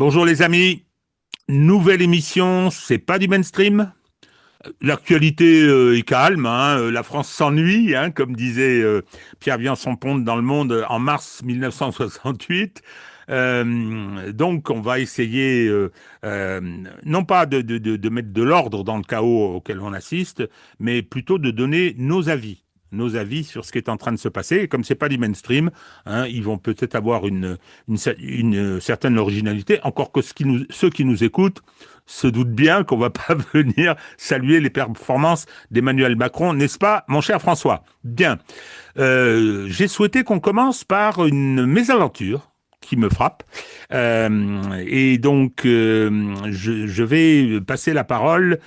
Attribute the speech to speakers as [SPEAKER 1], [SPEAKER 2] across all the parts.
[SPEAKER 1] Bonjour les amis, nouvelle émission, c'est pas du mainstream. L'actualité est calme, hein, la France s'ennuie, hein, comme disait Pierre Viançon-Ponte dans Le Monde en mars 1968. Donc on va essayer euh, non pas de mettre de l'ordre dans le chaos auquel on assiste, mais plutôt de donner nos avis sur ce qui est en train de se passer. Et comme c'est pas du mainstream, hein, ils vont peut-être avoir une certaine originalité, encore que ceux qui nous écoutent se doutent bien qu'on va pas venir saluer les performances d'Emmanuel Macron, n'est-ce pas, mon cher François? Bien. J'ai souhaité qu'on commence par une mésaventure qui me frappe. Et donc, je vais passer la parole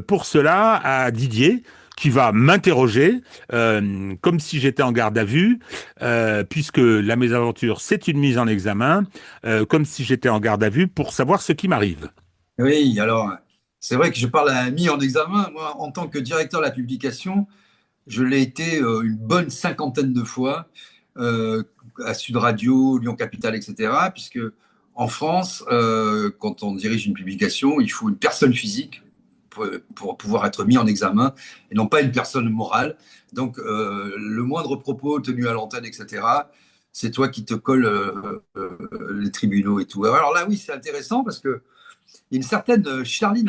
[SPEAKER 1] pour cela à Didier, qui va m'interroger comme si j'étais en garde à vue, puisque la mésaventure, c'est une mise en examen, comme si j'étais en garde à vue pour savoir ce qui m'arrive.
[SPEAKER 2] Oui, alors, c'est vrai que je parle à mis en examen. Moi, en tant que directeur de la publication, je l'ai été une bonne cinquantaine de fois euh, à Sud Radio, Lyon Capital, etc. Puisque en France, quand on dirige une publication, il faut une personne physique pour pouvoir être mis en examen et non pas une personne morale. Donc, le moindre propos tenu à l'antenne, etc., c'est toi qui te colle les tribunaux et tout. Alors là, oui, c'est intéressant parce que il y a une certaine Charline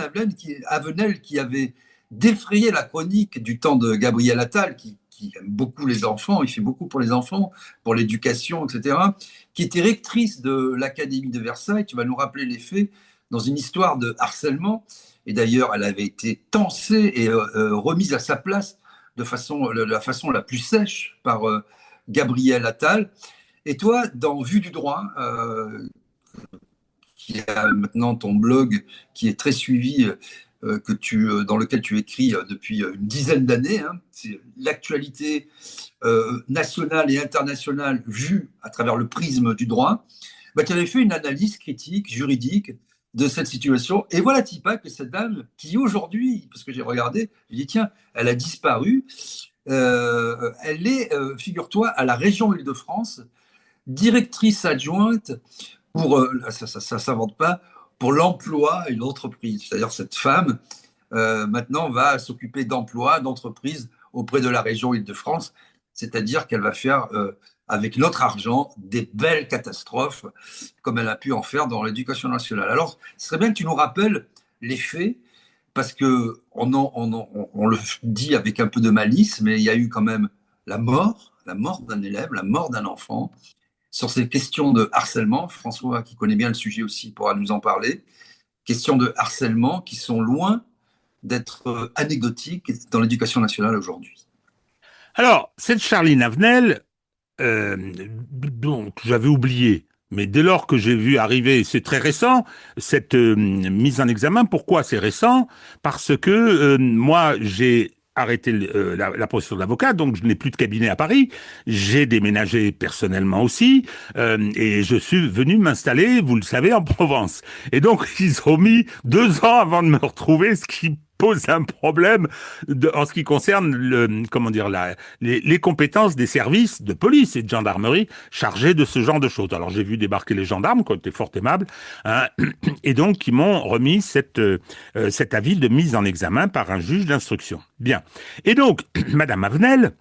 [SPEAKER 2] Avenel qui avait défrayé la chronique du temps de Gabriel Attal, qui aime beaucoup les enfants, il fait beaucoup pour les enfants, pour l'éducation, etc., qui était rectrice de l'Académie de Versailles. Tu vas nous rappeler les faits dans une histoire de harcèlement. Et d'ailleurs, elle avait été tensée et remise à sa place de la façon la plus sèche par Gabriel Attal. Et toi, dans Vue du droit, qui a maintenant ton blog qui est très suivi, dans lequel tu écris depuis une dizaine d'années. Hein. C'est l'actualité nationale et internationale vue à travers le prisme du droit. Bah, tu avais fait une analyse critique, juridique de cette situation. Et voilà, Tipa, que cette dame, qui aujourd'hui, parce que j'ai regardé, j'ai dit, tiens, elle a disparu. Elle est, figure-toi, à la région Île-de-France, directrice adjointe pour, ça s'invente pas, pour l'emploi et l'entreprise. C'est-à-dire cette femme, maintenant, va s'occuper d'emploi, d'entreprise auprès de la région Île-de-France. C'est-à-dire qu'elle va faire, avec notre argent, des belles catastrophes, comme elle a pu en faire dans l'éducation nationale. Alors, ce serait bien que tu nous rappelles les faits, parce que on le dit avec un peu de malice, mais il y a eu quand même la mort d'un élève, la mort d'un enfant, sur ces questions de harcèlement. François, qui connaît bien le sujet aussi, pourra nous en parler. Questions de harcèlement qui sont loin d'être anecdotiques dans l'éducation nationale aujourd'hui.
[SPEAKER 1] Alors, cette Charline Avenel, euh, donc j'avais oublié. Mais dès lors que j'ai vu arriver, c'est très récent, cette mise en examen, pourquoi c'est récent? Parce que moi, j'ai arrêté la profession d'avocat, donc je n'ai plus de cabinet à Paris. J'ai déménagé personnellement aussi, et je suis venu m'installer, vous le savez, en Provence. Et donc, ils ont mis 2 ans avant de me retrouver, ce qui pose un problème en ce qui concerne comment dire, les compétences des services de police et de gendarmerie chargés de ce genre de choses. Alors j'ai vu débarquer les gendarmes, qui ont été fort aimables, hein, et donc qui m'ont remis cet avis de mise en examen par un juge d'instruction. Bien. Et donc, Madame Avenel,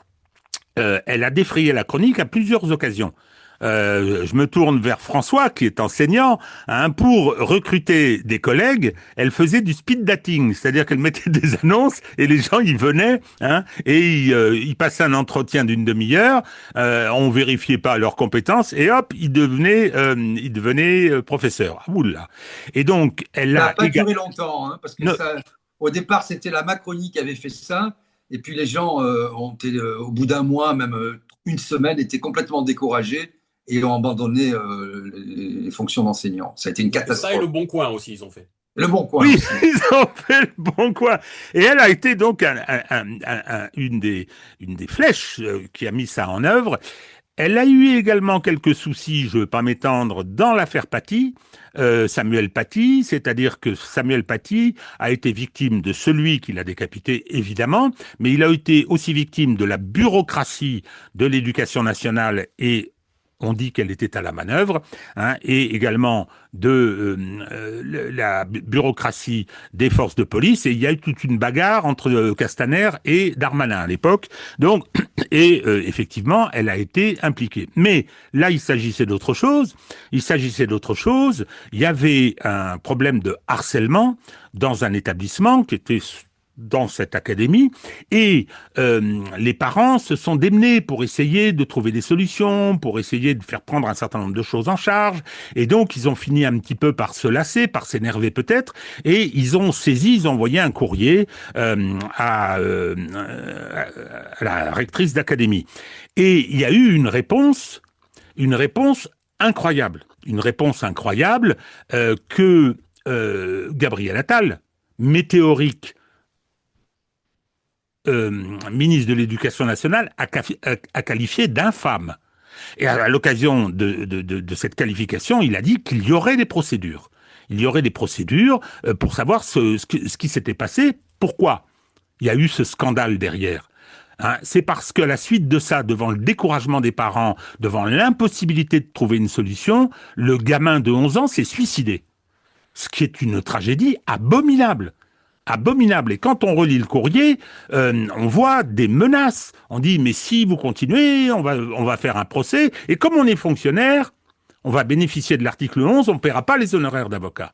[SPEAKER 1] elle a défrayé la chronique à plusieurs occasions. Je me tourne vers François, qui est enseignant, hein, pour recruter des collègues. Elle faisait du speed dating, c'est-à-dire qu'elle mettait des annonces et les gens y venaient, hein, et ils passaient un entretien d'une demi-heure. On vérifiait pas leurs compétences et hop, ils devenaient professeurs. Ah, oula. Et donc, elle
[SPEAKER 2] Ça n'a
[SPEAKER 1] a
[SPEAKER 2] pas duré longtemps, hein, parce que
[SPEAKER 1] no,
[SPEAKER 2] ça, au départ, c'était la Macronie qui avait fait ça. Et puis les gens ont été, au bout d'un mois, même une semaine, étaient complètement découragés et ont abandonné les fonctions d'enseignant. Ça a été une
[SPEAKER 3] Ça et
[SPEAKER 2] catastrophe.
[SPEAKER 3] le Bon Coin aussi, ils ont fait.
[SPEAKER 2] Le Bon Coin
[SPEAKER 1] Oui,
[SPEAKER 2] aussi.
[SPEAKER 1] ils ont fait le bon coin. Et elle a été donc une des flèches qui a mis ça en œuvre. Elle a eu également quelques soucis, je ne veux pas m'étendre, dans l'affaire Paty, Samuel Paty, c'est-à-dire que Samuel Paty a été victime de celui qui l'a décapité, évidemment, mais il a été aussi victime de la bureaucratie de l'éducation nationale et on dit qu'elle était à la manœuvre, hein, et également de la bureaucratie des forces de police. Et il y a eu toute une bagarre entre Castaner et Darmanin à l'époque. Donc, et effectivement, elle a été impliquée. Mais là, il s'agissait d'autre chose. Il s'agissait d'autre chose. Il y avait un problème de harcèlement dans un établissement qui était dans cette académie, et les parents se sont démenés pour essayer de trouver des solutions, pour essayer de faire prendre un certain nombre de choses en charge, et donc ils ont fini un petit peu par se lasser, par s'énerver peut-être, et ils ont saisi, ils ont envoyé un courrier à la rectrice d'académie. Et il y a eu une réponse incroyable, que Gabriel Attal, météorique, ministre de l'Éducation nationale, a qualifié d'infâme. Et à l'occasion de cette qualification, il a dit qu'il y aurait des procédures. Il y aurait des procédures pour savoir ce qui s'était passé. Pourquoi il y a eu ce scandale derrière? Hein, c'est parce qu'à la suite de ça, devant le découragement des parents, devant l'impossibilité de trouver une solution, le gamin de 11 ans s'est suicidé. Ce qui est une tragédie abominable. Abominable. Et quand on relit le courrier, on voit des menaces. On dit, mais si vous continuez, on va faire un procès. Et comme on est fonctionnaire, on va bénéficier de l'article 11, on ne paiera pas les honoraires d'avocat.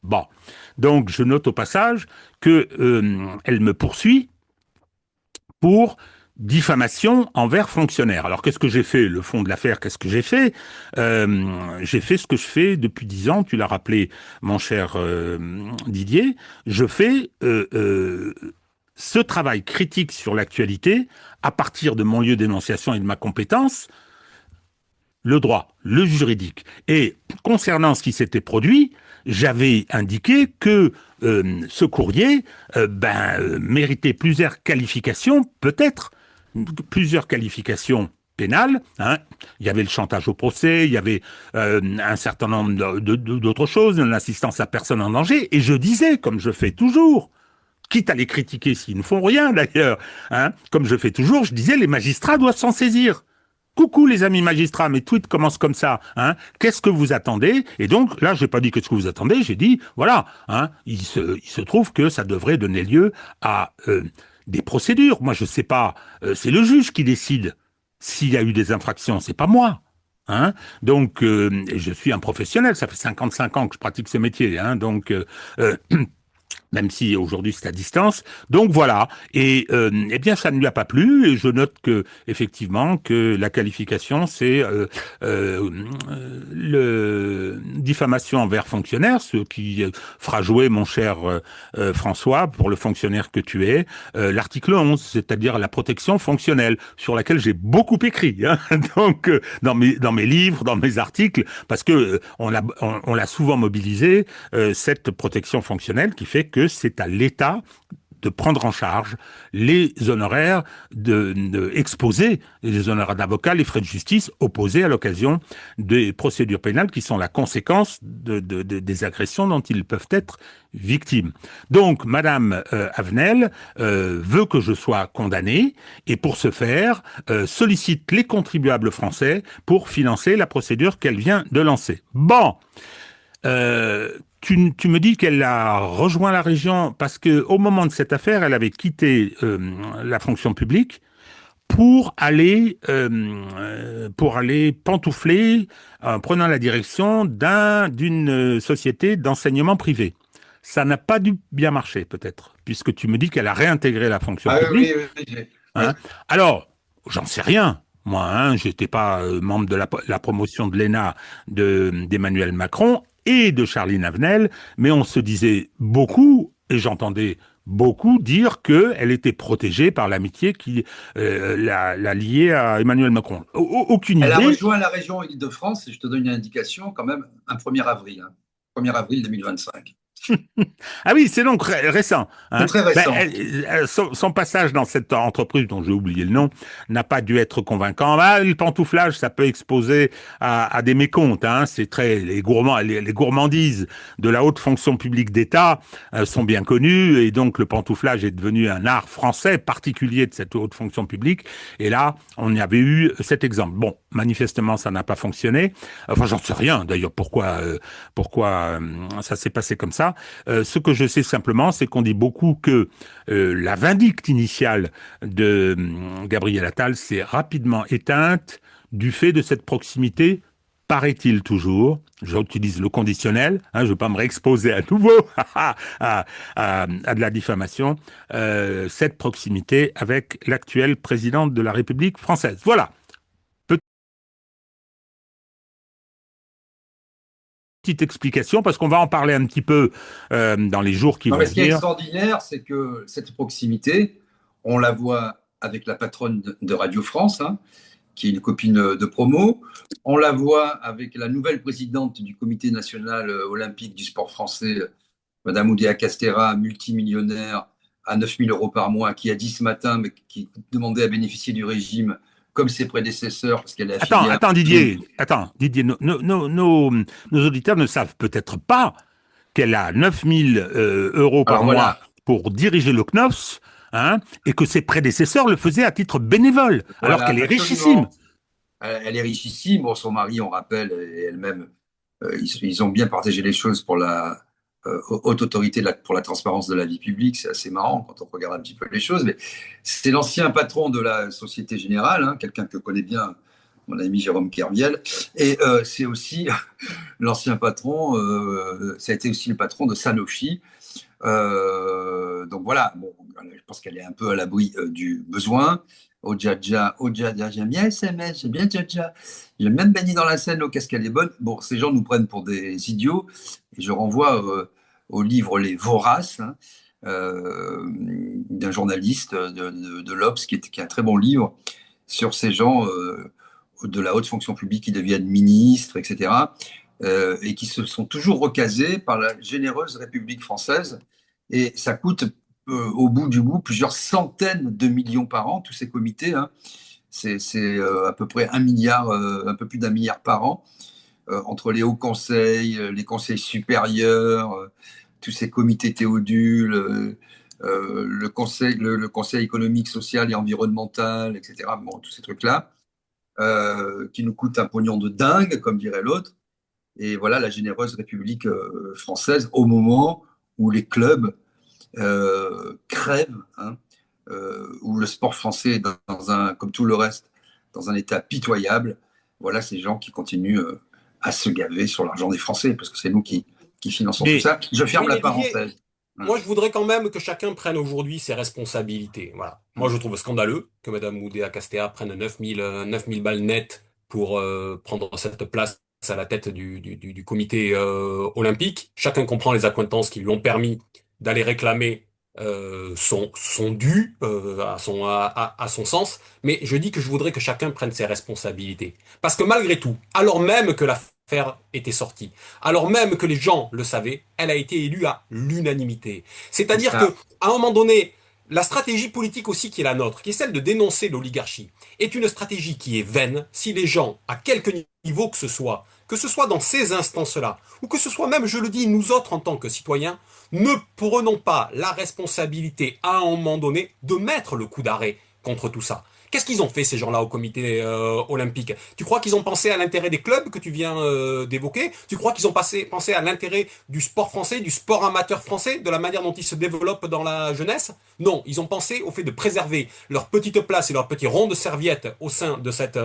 [SPEAKER 1] Bon. Donc, je note au passage que elle me poursuit pour diffamation envers fonctionnaires. Alors, qu'est-ce que j'ai fait? Le fond de l'affaire, qu'est-ce que j'ai fait? J'ai fait ce que je fais depuis 10 ans, tu l'as rappelé, mon cher Didier. Je fais ce travail critique sur l'actualité à partir de mon lieu d'énonciation et de ma compétence, le droit, le juridique. Et concernant ce qui s'était produit, j'avais indiqué que ce courrier méritait plusieurs qualifications, peut-être plusieurs qualifications pénales. Hein. Il y avait le chantage au procès, il y avait un certain nombre d'autres choses, l'assistance à personne en danger. Et je disais, comme je fais toujours, quitte à les critiquer s'ils ne font rien d'ailleurs, hein, comme je fais toujours, je disais, les magistrats doivent s'en saisir. Coucou les amis magistrats, mes tweets commencent comme ça. Hein. Qu'est-ce que vous attendez? Et donc là, j'ai pas dit qu'est-ce que vous attendez, j'ai dit voilà. Hein, il se trouve que ça devrait donner lieu à des procédures. Moi, je sais pas. C'est le juge qui décide s'il y a eu des infractions. C'est pas moi. Hein. Donc, je suis un professionnel. Ça fait 55 ans que je pratique ce métier. Hein, donc. Même si aujourd'hui c'est à distance. Donc voilà. Et eh bien, ça ne lui a pas plu. Et je note que effectivement que la qualification c'est le diffamation envers fonctionnaire, ce qui fera jouer mon cher François pour le fonctionnaire que tu es. L'article 11, c'est-à-dire la protection fonctionnelle, sur laquelle j'ai beaucoup écrit. Hein. Donc dans mes livres, dans mes articles, parce que on l'a souvent mobilisé cette protection fonctionnelle qui fait que c'est à l'État de prendre en charge les honoraires exposés, les honoraires d'avocat, les frais de justice opposés à l'occasion des procédures pénales qui sont la conséquence des agressions dont ils peuvent être victimes. Donc, Madame Avenel veut que je sois condamné et pour ce faire, sollicite les contribuables français pour financer la procédure qu'elle vient de lancer. Bon. Tu me dis qu'elle a rejoint la région parce que au moment de cette affaire, elle avait quitté la fonction publique pour aller pantoufler en prenant la direction d'une société d'enseignement privé. Ça n'a pas dû bien marcher peut-être, puisque tu me dis qu'elle a réintégré la fonction publique.
[SPEAKER 2] Oui.
[SPEAKER 1] Hein. Alors, j'en sais rien. Moi, hein, j'étais pas membre de la promotion de l'ENA d'Emmanuel Macron et de Charline Avenel, mais on se disait beaucoup, et j'entendais beaucoup dire qu'elle était protégée par l'amitié qui la liait à Emmanuel Macron. Aucune idée.
[SPEAKER 2] Elle a rejoint la région Île-de-France, et je te donne une indication quand même, un 1er avril. 1er avril 2025.
[SPEAKER 1] Ah oui, c'est donc récent.
[SPEAKER 2] C'est
[SPEAKER 1] Hein.
[SPEAKER 2] très
[SPEAKER 1] Ben,
[SPEAKER 2] récent.
[SPEAKER 1] son passage dans cette entreprise dont j'ai oublié le nom n'a pas dû être convaincant. Ah, le pantouflage, ça peut exposer à des mécomptes. Hein. C'est très les gourmandises de la haute fonction publique d'État sont bien connues et donc le pantouflage est devenu un art français particulier de cette haute fonction publique. Et là, on y avait eu cet exemple. Bon, manifestement, ça n'a pas fonctionné. Enfin, j'en sais rien. D'ailleurs, pourquoi ça s'est passé comme ça. Ce que je sais simplement, c'est qu'on dit beaucoup que la vindicte initiale de Gabriel Attal s'est rapidement éteinte du fait de cette proximité, paraît-il toujours, j'utilise le conditionnel, hein, je ne veux pas me réexposer à nouveau à de la diffamation, cette proximité avec l'actuelle présidente de la République française. Voilà, petite explication, parce qu'on va en parler un petit peu dans les jours qui
[SPEAKER 2] Non,
[SPEAKER 1] vont
[SPEAKER 2] mais ce qui est
[SPEAKER 1] venir.
[SPEAKER 2] extraordinaire, c'est que cette proximité, on la voit avec la patronne de Radio France, hein, qui est une copine de promo. On la voit avec la nouvelle présidente du Comité national olympique du sport français, Madame Oudéa Castéra, multimillionnaire à 9 000 euros par mois, qui a dit ce matin mais qui demandait à bénéficier du régime comme ses prédécesseurs, parce qu'elle est
[SPEAKER 1] Attends,
[SPEAKER 2] affiliée à
[SPEAKER 1] attends
[SPEAKER 2] un
[SPEAKER 1] Didier, attends Didier, nos auditeurs ne savent peut-être pas qu'elle a 9 000 euros par
[SPEAKER 2] Alors
[SPEAKER 1] mois
[SPEAKER 2] voilà,
[SPEAKER 1] pour diriger le CNOPS, hein, et que ses prédécesseurs le faisaient à titre bénévole, alors
[SPEAKER 2] voilà,
[SPEAKER 1] qu'elle est richissime.
[SPEAKER 2] absolument. Elle est richissime. Bon, son mari, on rappelle, et elle-même, ils ont bien partagé les choses pour la haute autorité pour la transparence de la vie publique. C'est assez marrant quand on regarde un petit peu les choses. Mais c'est l'ancien patron de la Société Générale, hein, quelqu'un que connaît bien mon ami Jérôme Kerviel. Et c'est aussi l'ancien patron, ça a été aussi le patron de Sanofi. Donc voilà, bon, je pense qu'elle est un peu à l'abri du besoin. Odja, j'aime bien SMS, j'aime bien Djadja. J'aime même baigner dans la Seine, oh, qu'est-ce qu'elle est bonne. Bon, ces gens nous prennent pour des idiots. Et je renvoie au livre Les Voraces, hein, d'un journaliste de l'Obs, qui est un très bon livre sur ces gens de la haute fonction publique qui deviennent ministres, etc. Et qui se sont toujours recasés par la généreuse République française. Et ça coûte au bout du bout plusieurs centaines de millions par an, tous ces comités. Hein. C'est à peu près 1 milliard, un peu plus d'1 milliard par an, entre les hauts conseils, les conseils supérieurs, tous ces comités théodules, le conseil économique, social et environnemental, etc. Bon, tous ces trucs-là, qui nous coûtent un pognon de dingue, comme dirait l'autre. Et voilà la généreuse République française au moment où les clubs crèvent, hein, où le sport français est comme tout le reste, dans un état pitoyable. Voilà ces gens qui continuent à se gaver sur l'argent des Français, parce que c'est nous qui finançons tout
[SPEAKER 1] Mais
[SPEAKER 2] ça. Je ferme
[SPEAKER 3] Oui,
[SPEAKER 2] la
[SPEAKER 3] mais Didier,
[SPEAKER 2] parenthèse.
[SPEAKER 3] moi je voudrais quand même que chacun prenne aujourd'hui ses responsabilités. Voilà. Moi je trouve scandaleux que Madame Oudéa Castéa prenne 9 000 balles nettes pour prendre cette place à la tête du comité olympique. Chacun comprend les accointances qui lui ont permis d'aller réclamer son dû à son sens. Mais je dis que je voudrais que chacun prenne ses responsabilités. Parce que malgré tout, alors même que l'affaire était sortie, alors même que les gens le savaient, elle a été élue à l'unanimité.
[SPEAKER 2] C'est
[SPEAKER 3] C'est-à-dire que,
[SPEAKER 2] ça.
[SPEAKER 3] à un moment donné, la stratégie politique aussi qui est la nôtre, qui est celle de dénoncer l'oligarchie, est une stratégie qui est vaine si les gens, à quelque niveau que ce soit dans ces instances-là, ou que ce soit même, je le dis, nous autres en tant que citoyens, ne prenons pas la responsabilité à un moment donné de mettre le coup d'arrêt contre tout ça. Qu'est-ce qu'ils ont fait ces gens-là au comité olympique? Tu crois qu'ils ont pensé à l'intérêt des clubs que tu viens d'évoquer? Tu crois qu'ils ont pensé à l'intérêt du sport français, du sport amateur français, de la manière dont il se développe dans la jeunesse? Non, ils ont pensé au fait de préserver leur petite place et leur petit rond de serviette au sein de cette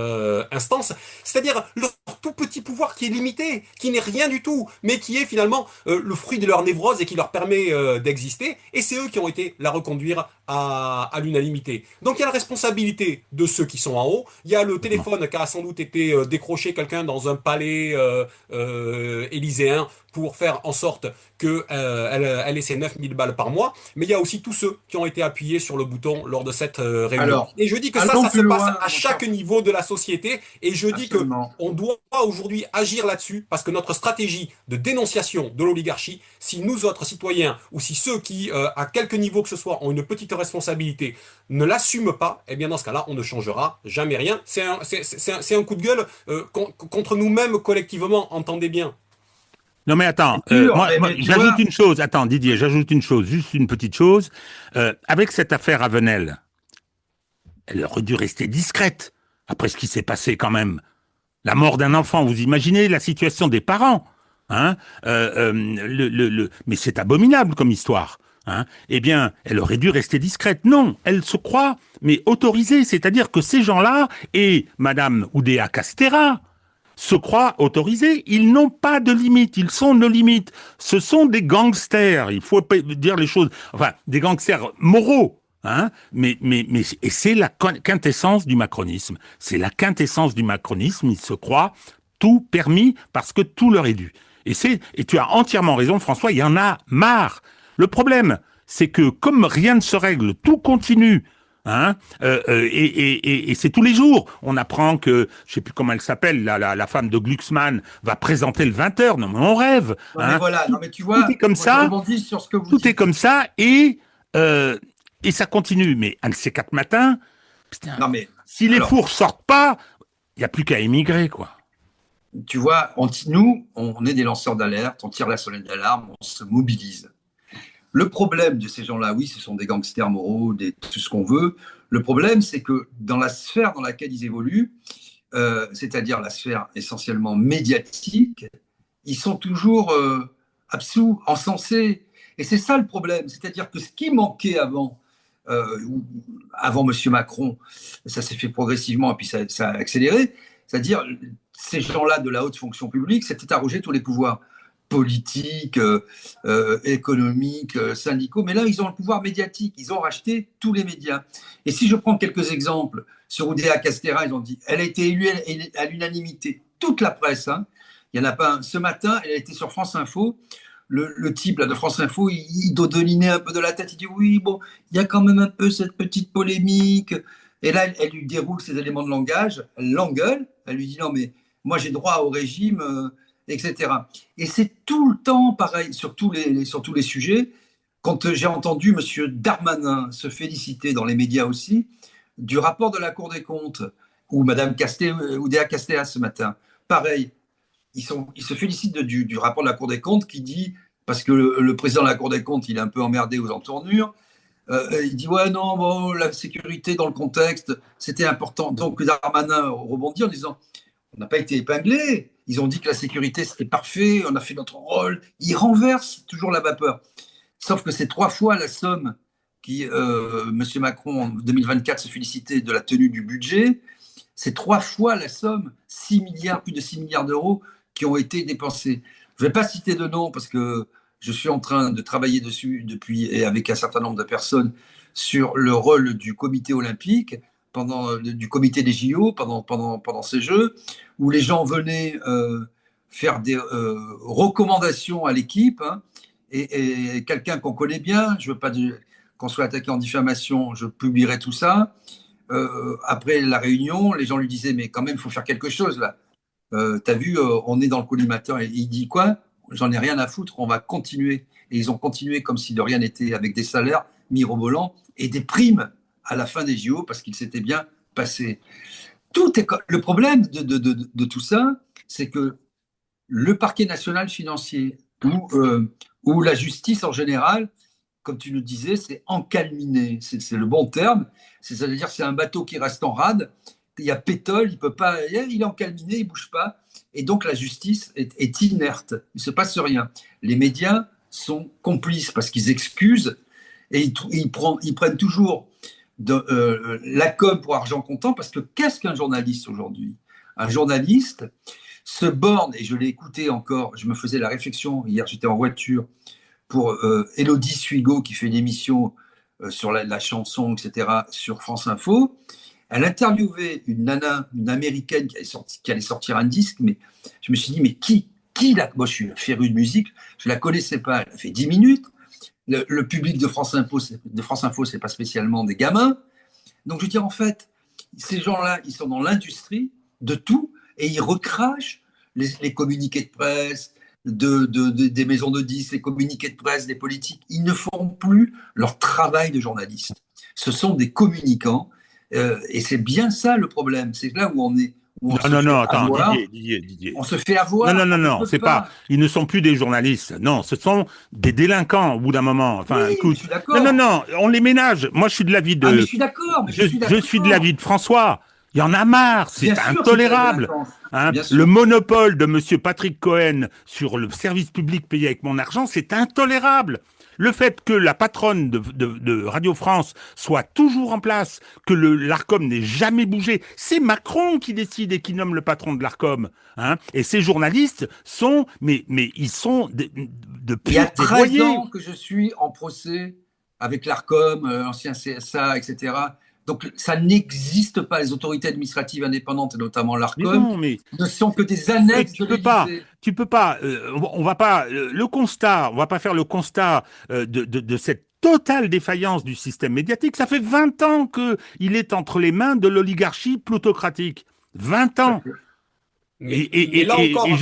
[SPEAKER 3] instance, c'est-à-dire leur tout petit pouvoir qui est limité, qui n'est rien du tout, mais qui est finalement le fruit de leur névrose et qui leur permet d'exister, et c'est eux qui ont été la reconduire à l'unanimité. Donc il y a la responsabilité de ceux qui sont en haut, il y a le téléphone qui a sans doute été décroché quelqu'un dans un palais élyséen pour faire en sorte que elle ait ses 9000 balles par mois, mais il y a aussi tous ceux qui ont été appuyés sur le bouton lors de cette réunion.
[SPEAKER 2] Alors,
[SPEAKER 3] Et je dis que
[SPEAKER 2] allons
[SPEAKER 3] ça se
[SPEAKER 2] plus
[SPEAKER 3] passe
[SPEAKER 2] loin,
[SPEAKER 3] à
[SPEAKER 2] mon cher.
[SPEAKER 3] chaque niveau de la société, et je dis que
[SPEAKER 2] Absolument.
[SPEAKER 3] on doit aujourd'hui agir là-dessus, parce que notre stratégie de dénonciation de l'oligarchie, si nous autres citoyens, ou si ceux qui, à quelque niveau que ce soit, ont une petite responsabilité, ne l'assument pas, eh bien dans ce cas-là, on ne changera jamais rien. C'est un coup de gueule contre nous-mêmes collectivement, entendez bien.
[SPEAKER 1] Non mais attends,
[SPEAKER 2] C'est sûr,
[SPEAKER 1] moi
[SPEAKER 2] mais tu
[SPEAKER 1] j'ajoute
[SPEAKER 2] vois,
[SPEAKER 1] une chose. Attends Didier, j'ajoute une chose, juste une petite chose. Avec cette affaire Avenel, elle aurait dû rester discrète après ce qui s'est passé quand même. La mort d'un enfant, vous imaginez la situation des parents, hein mais c'est abominable comme histoire. Hein, eh bien, elle aurait dû rester discrète. Non, elle se croit, mais autorisée. C'est-à-dire que ces gens-là et Madame Oudéa Castéra se croient autorisés. Ils n'ont pas de limites. Ils sont nos limites. Ce sont des gangsters. Il faut dire les choses. Enfin, des gangsters moraux. Hein, et c'est la quintessence du macronisme. C'est la quintessence du macronisme. Ils se croient tout permis parce que tout leur est dû. Et tu as entièrement raison, François. Il y en a marre. Le problème, c'est que comme rien ne se règle, tout continue. Hein et c'est tous les jours. On apprend que, je sais plus comment elle s'appelle, la femme de Glucksmann va présenter le 20h. Non mais on rêve.
[SPEAKER 2] non mais
[SPEAKER 1] Hein
[SPEAKER 2] voilà, non mais tu
[SPEAKER 1] tout est
[SPEAKER 2] vois,
[SPEAKER 1] comme
[SPEAKER 2] moi je
[SPEAKER 1] ça.
[SPEAKER 2] rebondis sur ce que vous
[SPEAKER 1] Tout est
[SPEAKER 2] dites.
[SPEAKER 1] comme ça euh, et ça continue. Mais un de ces 4 matins, putain,
[SPEAKER 2] Non mais,
[SPEAKER 1] si les
[SPEAKER 2] alors,
[SPEAKER 1] fours sortent pas, il n'y a plus qu'à émigrer, quoi.
[SPEAKER 2] tu vois, nous, on est des lanceurs d'alerte, on tire la sonnette d'alarme, on se mobilise. Le problème de ces gens-là, oui, ce sont des gangsters moraux, tout ce qu'on veut. Le problème, c'est que dans la sphère dans laquelle ils évoluent, c'est-à-dire la sphère essentiellement médiatique, ils sont toujours absous, encensés. Et c'est ça le problème. C'est-à-dire que ce qui manquait euh, avant M. Macron, ça s'est fait progressivement et puis ça a accéléré, c'est-à-dire ces gens-là de la haute fonction publique s'étaient arrogés tous les pouvoirs politiques, économiques, syndicaux, mais là, ils ont le pouvoir médiatique, ils ont racheté tous les médias. Et si je prends quelques exemples, sur Oudéa Castéra, ils ont dit, elle a été élue à l'unanimité, toute la presse, hein, il n'y en a pas un. Ce matin, elle a été sur France Info. Le type là, de France Info, il dodelinait un peu de la tête. Il dit oui, bon, il y a quand même un peu cette petite polémique. Et là, elle lui déroule ses éléments de langage. Elle l'engueule. Elle lui dit non, mais moi j'ai droit au régime, etc. Et c'est tout le temps pareil sur sur tous les sujets. Quand j'ai entendu M. Darmanin se féliciter dans les médias aussi du rapport de la Cour des comptes, ou Mme Oudéa Castéra ce matin, pareil, ils se félicitent du rapport de la Cour des comptes qui dit, parce que le président de la Cour des comptes, il est un peu emmerdé aux entournures, il dit ouais non, bon, la sécurité dans le contexte, c'était important. Donc Darmanin rebondit en disant, on n'a pas été épinglé, ils ont dit que la sécurité c'était parfait, on a fait notre rôle, ils renversent toujours la vapeur. Sauf que c'est 3 fois la somme qui, M. Macron en 2024 se félicitait de la tenue du budget, c'est 3 fois la somme, 6 milliards, plus de 6 milliards d'euros qui ont été dépensés. Je ne vais pas citer de nom parce que je suis en train de travailler dessus depuis et avec un certain nombre de personnes sur le rôle du comité olympique, du comité des JO pendant ces Jeux, où les gens venaient faire des recommandations à l'équipe, hein, et quelqu'un qu'on connaît bien, je ne veux pas qu'on soit attaqué en diffamation, je publierai tout ça. Après la réunion, les gens lui disaient mais quand même, il faut faire quelque chose là. T'as vu, on est dans le collimateur. Et il dit quoi? J'en ai rien à foutre, on va continuer. Et ils ont continué comme si de rien n'était, avec des salaires mirobolants et des primes à la fin des JO parce qu'ils s'étaient bien passés. Le problème de tout ça, c'est que le parquet national financier ou la justice en général, comme tu nous disais, c'est encalminé, c'est le bon terme. C'est-à-dire c'est un bateau qui reste en rade. Il y a pétole, il peut pas, il est encalminé, il bouge pas. Et donc la justice est inerte, il se passe rien. Les médias sont complices parce qu'ils excusent et ils prennent toujours la com pour argent comptant parce que qu'est-ce qu'un journaliste aujourd'hui? Un journaliste se borne, et je l'ai écouté encore, je me faisais la réflexion, hier j'étais en voiture, pour Élodie Suigo qui fait une émission sur la chanson, etc., sur France Info. Elle interviewait une nana, une américaine qui allait sortir un disque, mais je me suis dit, mais Moi, je suis féru de musique, je la connaissais pas. Elle a fait 10 minutes. Le public de France Info, c'est pas spécialement des gamins. Donc, je veux dire, en fait, ces gens-là, ils sont dans l'industrie de tout et ils recrachent les communiqués de presse, des maisons de disques, les communiqués de presse, des politiques. Ils ne font plus leur travail de journaliste. Ce sont des communicants et c'est bien ça le problème. C'est là où on est. Où on
[SPEAKER 1] Non,
[SPEAKER 2] se
[SPEAKER 1] non,
[SPEAKER 2] fait
[SPEAKER 1] non, attends,
[SPEAKER 2] avoir.
[SPEAKER 1] Didier.
[SPEAKER 2] On se fait
[SPEAKER 1] Non,
[SPEAKER 2] avoir.
[SPEAKER 1] non, non,
[SPEAKER 2] On ne
[SPEAKER 1] non,
[SPEAKER 2] peut
[SPEAKER 1] c'est pas.
[SPEAKER 2] pas.
[SPEAKER 1] Ils ne sont plus des journalistes. Non, ce sont des délinquants au bout d'un moment.
[SPEAKER 2] Oui,
[SPEAKER 1] Enfin,
[SPEAKER 2] mais je
[SPEAKER 1] écoute.
[SPEAKER 2] suis
[SPEAKER 1] Non, non,
[SPEAKER 2] d'accord.
[SPEAKER 1] non, on les ménage. Moi, je suis de l'avis
[SPEAKER 2] Ah, mais je
[SPEAKER 1] de.
[SPEAKER 2] suis d'accord. Mais je suis
[SPEAKER 1] Je suis de
[SPEAKER 2] d'accord.
[SPEAKER 1] l'avis de François. Il y en a marre.
[SPEAKER 2] Bien
[SPEAKER 1] C'est
[SPEAKER 2] sûr, c'est de la
[SPEAKER 1] intolérable.
[SPEAKER 2] délinquance.
[SPEAKER 1] Hein.
[SPEAKER 2] Bien
[SPEAKER 1] Le
[SPEAKER 2] sûr.
[SPEAKER 1] monopole de Monsieur Patrick Cohen sur le service public payé avec mon argent, c'est intolérable. Le fait que la patronne de Radio France soit toujours en place, que l'Arcom n'ait jamais bougé, c'est Macron qui décide et qui nomme le patron de l'Arcom. Hein. Et ces journalistes sont, mais ils sont de
[SPEAKER 2] Il y a
[SPEAKER 1] purs
[SPEAKER 2] 13
[SPEAKER 1] dévoyés.
[SPEAKER 2] ans que je suis en procès avec l'Arcom, l'ancien CSA, etc. Donc, ça n'existe pas. Les autorités administratives indépendantes, et notamment
[SPEAKER 1] Mais
[SPEAKER 2] l'Arcom,
[SPEAKER 1] non, mais
[SPEAKER 2] ne sont que des annexes de l'Élysée.
[SPEAKER 1] tu peux pas, on va pas, le constat, on va pas faire le constat de cette totale défaillance du système médiatique. Ça fait 20 ans qu'il est entre les mains de l'oligarchie plutocratique. 20 ans.
[SPEAKER 3] Mais là encore,
[SPEAKER 1] Et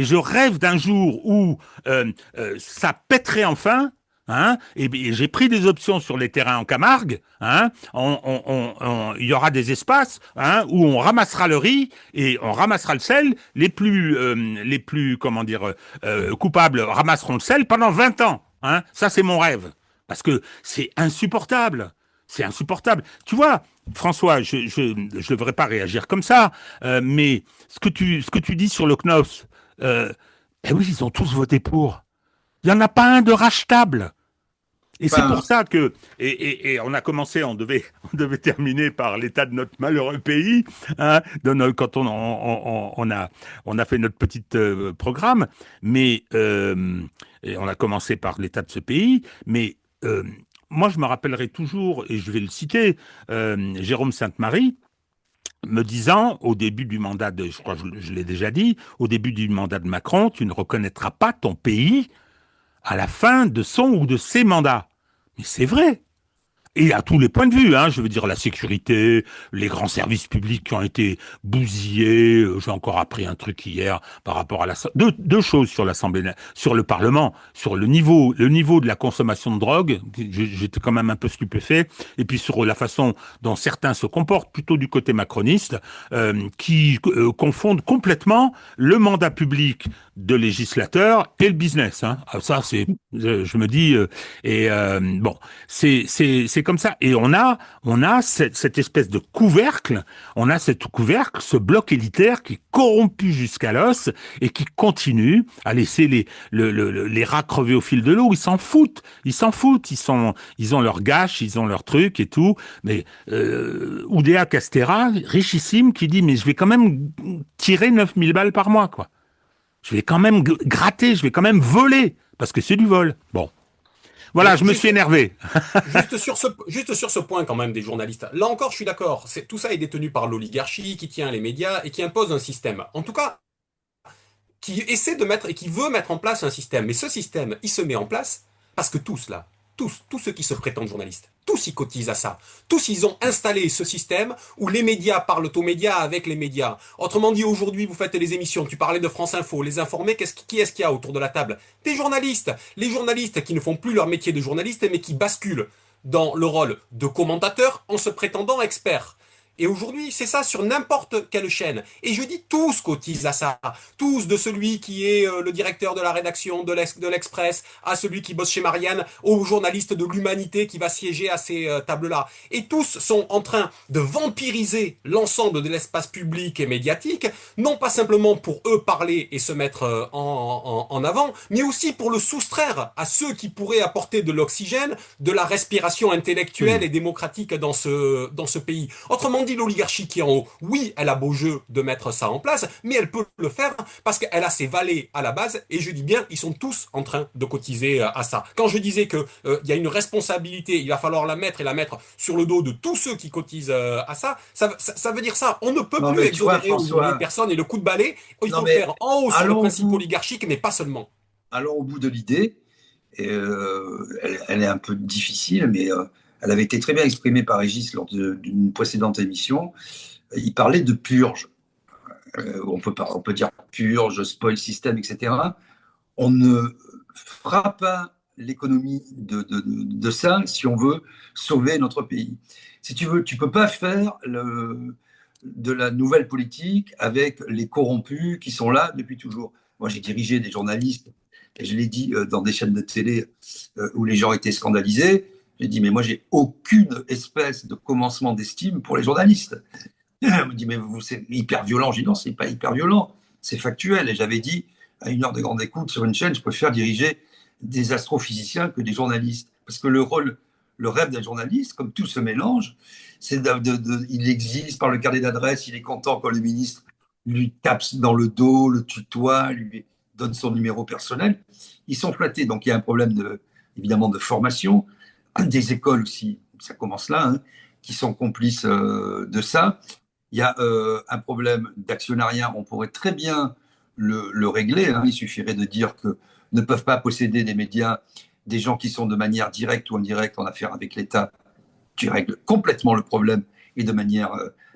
[SPEAKER 1] je rêve d'un jour où ça pèterait enfin. Hein, et j'ai pris des options sur les terrains en Camargue. Hein, il y aura des espaces hein, où on ramassera le riz et on ramassera le sel. Les plus comment dire, coupables ramasseront le sel pendant 20 ans. Hein, ça, c'est mon rêve. Parce que c'est insupportable. C'est insupportable. Tu vois, François, je devrais pas réagir comme ça, mais ce que tu dis sur le CNOS, eh oui, ils ont tous voté pour. Il n'y en a pas un de rachetable. Et c'est pour
[SPEAKER 2] Enfin,
[SPEAKER 1] ça que, et on a commencé, on devait terminer par l'état de notre malheureux pays, hein, quand on a fait notre petit programme, mais et on a commencé par l'état de ce pays, mais moi je me rappellerai toujours, et je vais le citer, Jérôme Sainte-Marie, me disant, au début du mandat je crois que je l'ai déjà dit, au début du mandat de Macron, tu ne reconnaîtras pas ton pays à la fin de son ou de ses mandats. Mais c'est vrai. Et à tous les points de vue, hein, je veux dire la sécurité, les grands services publics qui ont été bousillés. J'ai encore appris un truc hier par rapport à deux choses sur l'Assemblée, sur le Parlement, sur le niveau de la consommation de drogue. J'étais quand même un peu stupéfait. Et puis sur la façon dont certains se comportent, plutôt du côté macroniste, qui confondent complètement le mandat public de législateur et le business. Hein. Ça, c'est, je me dis, bon, c'est comme ça. Et on a cette espèce de couvercle, ce bloc élitaire qui est corrompu jusqu'à l'os et qui continue à laisser les rats crever au fil de l'eau. Ils s'en foutent. Ils ont leur gâche, ils ont leur truc et tout. Mais Oudéa Castéra, richissime, qui dit mais je vais quand même tirer 9000 balles par mois, quoi. Je vais quand même gratter, je vais quand même voler parce que c'est du vol. Bon. Voilà,
[SPEAKER 3] mais
[SPEAKER 1] je me suis énervé.
[SPEAKER 3] juste sur ce point quand même des journalistes. Là encore, je suis d'accord. Tout ça est détenu par l'oligarchie qui tient les médias et qui impose un système. En tout cas, qui essaie de mettre et qui veut mettre en place un système. Mais ce système, il se met en place parce que tous là, tous ceux qui se prétendent journalistes, tous y cotisent à ça. Tous ils ont installé ce système où les médias parlent aux médias avec les médias. Autrement dit, aujourd'hui, vous faites les émissions, tu parlais de France Info, les informés, qui est-ce qu'il y a autour de la table? Des journalistes. Les journalistes qui ne font plus leur métier de journaliste, mais qui basculent dans le rôle de commentateur en se prétendant experts. Et aujourd'hui, c'est ça sur n'importe quelle chaîne. Et je dis tous cotisent à ça. Tous, de celui qui est le directeur de la rédaction de l'Express, à celui qui bosse chez Marianne, au journaliste de l'Humanité qui va siéger à ces tables-là. Et tous sont en train de vampiriser l'ensemble de l'espace public et médiatique, non pas simplement pour eux parler et se mettre en avant, mais aussi pour le soustraire à ceux qui pourraient apporter de l'oxygène, de la respiration intellectuelle et démocratique dans ce pays. Autrement Tandis l'oligarchie qui est en haut, oui, elle a beau jeu de mettre ça en place, mais elle peut le faire parce qu'elle a ses valets à la base, et je dis bien, ils sont tous en train de cotiser à ça. Quand je disais que il y a une responsabilité, il va falloir la mettre et la mettre sur le dos de tous ceux qui cotisent à ça, ça veut dire ça. On ne peut
[SPEAKER 2] Non,
[SPEAKER 3] plus
[SPEAKER 2] mais tu vois,
[SPEAKER 3] exonérer aujourd'hui
[SPEAKER 2] François,
[SPEAKER 3] personne, et le coup de balai, il
[SPEAKER 2] non,
[SPEAKER 3] faut le
[SPEAKER 2] mais
[SPEAKER 3] faire en haut sur le
[SPEAKER 2] allons au
[SPEAKER 3] principe
[SPEAKER 2] bout,
[SPEAKER 3] oligarchique, mais pas seulement.
[SPEAKER 2] allons au bout de l'idée. Et, elle est un peu difficile, mais elle avait été très bien exprimée par Régis lors d'une précédente émission. Il parlait de purge. On peut dire purge, spoil system, etc. On ne fera pas l'économie de ça si on veut sauver notre pays. Si tu veux, tu peux pas faire de la nouvelle politique avec les corrompus qui sont là depuis toujours. Moi, j'ai dirigé des journalistes, et je l'ai dit dans des chaînes de télé où les gens étaient scandalisés. J'ai dit, mais moi, j'ai aucune espèce de commencement d'estime pour les journalistes. On me dit, mais vous, c'est hyper violent. J'ai dit, non, c'est pas hyper violent, c'est factuel. Et j'avais dit, à une heure de grande écoute sur une chaîne, je préfère diriger des astrophysiciens que des journalistes. Parce que le rêve d'un journaliste, comme tout se mélange, c'est il existe par le carnet d'adresse, il est content quand le ministre lui tape dans le dos, le tutoie, lui donne son numéro personnel. Ils sont flattés. Donc il y a un problème évidemment de formation, des écoles aussi, ça commence là, hein, qui sont complices de ça. Il y a un problème d'actionnariat, on pourrait très bien le régler, hein. Il suffirait de dire que ne peuvent pas posséder des médias des gens qui sont de manière directe ou indirecte en affaire avec l'État. Tu règles complètement le problème et de manière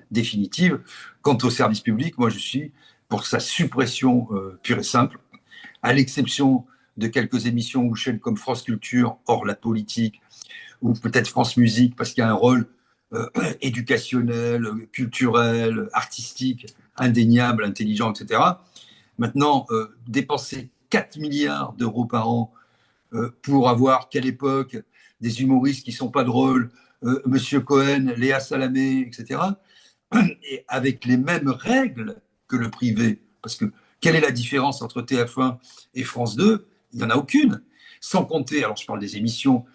[SPEAKER 2] définitive. Quant au service public, moi je suis pour sa suppression pure et simple, à l'exception de quelques émissions ou chaînes comme France Culture, hors la politique, ou peut-être France Musique, parce qu'il y a un rôle éducationnel, culturel, artistique, indéniable, intelligent, etc. Maintenant, dépenser 4 milliards d'euros par an pour avoir, qu'à l'époque, des humoristes qui ne sont pas drôles, Monsieur Cohen, Léa Salamé, etc., et avec les mêmes règles que le privé. Parce que quelle est la différence entre TF1 et France 2? Il n'y en a aucune. Sans compter, alors je parle des émissions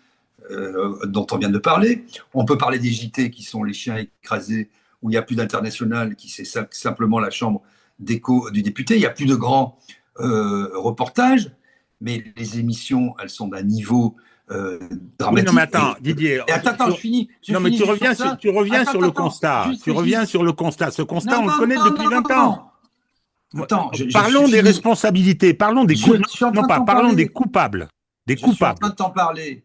[SPEAKER 2] dont on vient de parler. On peut parler des JT qui sont les chiens écrasés, où il n'y a plus d'international, qui c'est simplement la chambre d'écho du député. Il n'y a plus de grands reportages, mais les émissions, elles sont d'un niveau
[SPEAKER 1] Oui, non, mais
[SPEAKER 2] dramatique.
[SPEAKER 1] attends, Didier.
[SPEAKER 2] Et attends, je finis.
[SPEAKER 1] Non, mais tu
[SPEAKER 2] juste
[SPEAKER 1] reviens
[SPEAKER 2] sur ça.
[SPEAKER 1] tu reviens sur le
[SPEAKER 2] Attends,
[SPEAKER 1] constat.
[SPEAKER 2] juste
[SPEAKER 1] Tu reviens
[SPEAKER 2] Régis.
[SPEAKER 1] sur le constat. Ce constat,
[SPEAKER 2] Non,
[SPEAKER 1] on le
[SPEAKER 2] non,
[SPEAKER 1] connaît
[SPEAKER 2] non,
[SPEAKER 1] depuis
[SPEAKER 2] non,
[SPEAKER 1] 20 ans.
[SPEAKER 2] non. Attends,
[SPEAKER 1] Parlons des
[SPEAKER 2] finis.
[SPEAKER 1] responsabilités. Parlons des
[SPEAKER 2] Je suis en
[SPEAKER 1] non
[SPEAKER 2] train de
[SPEAKER 1] pas,
[SPEAKER 2] t'en
[SPEAKER 1] parlons des
[SPEAKER 2] parler.
[SPEAKER 1] coupables. Des
[SPEAKER 2] Je suis en train
[SPEAKER 1] coupables.
[SPEAKER 2] de t'en parler.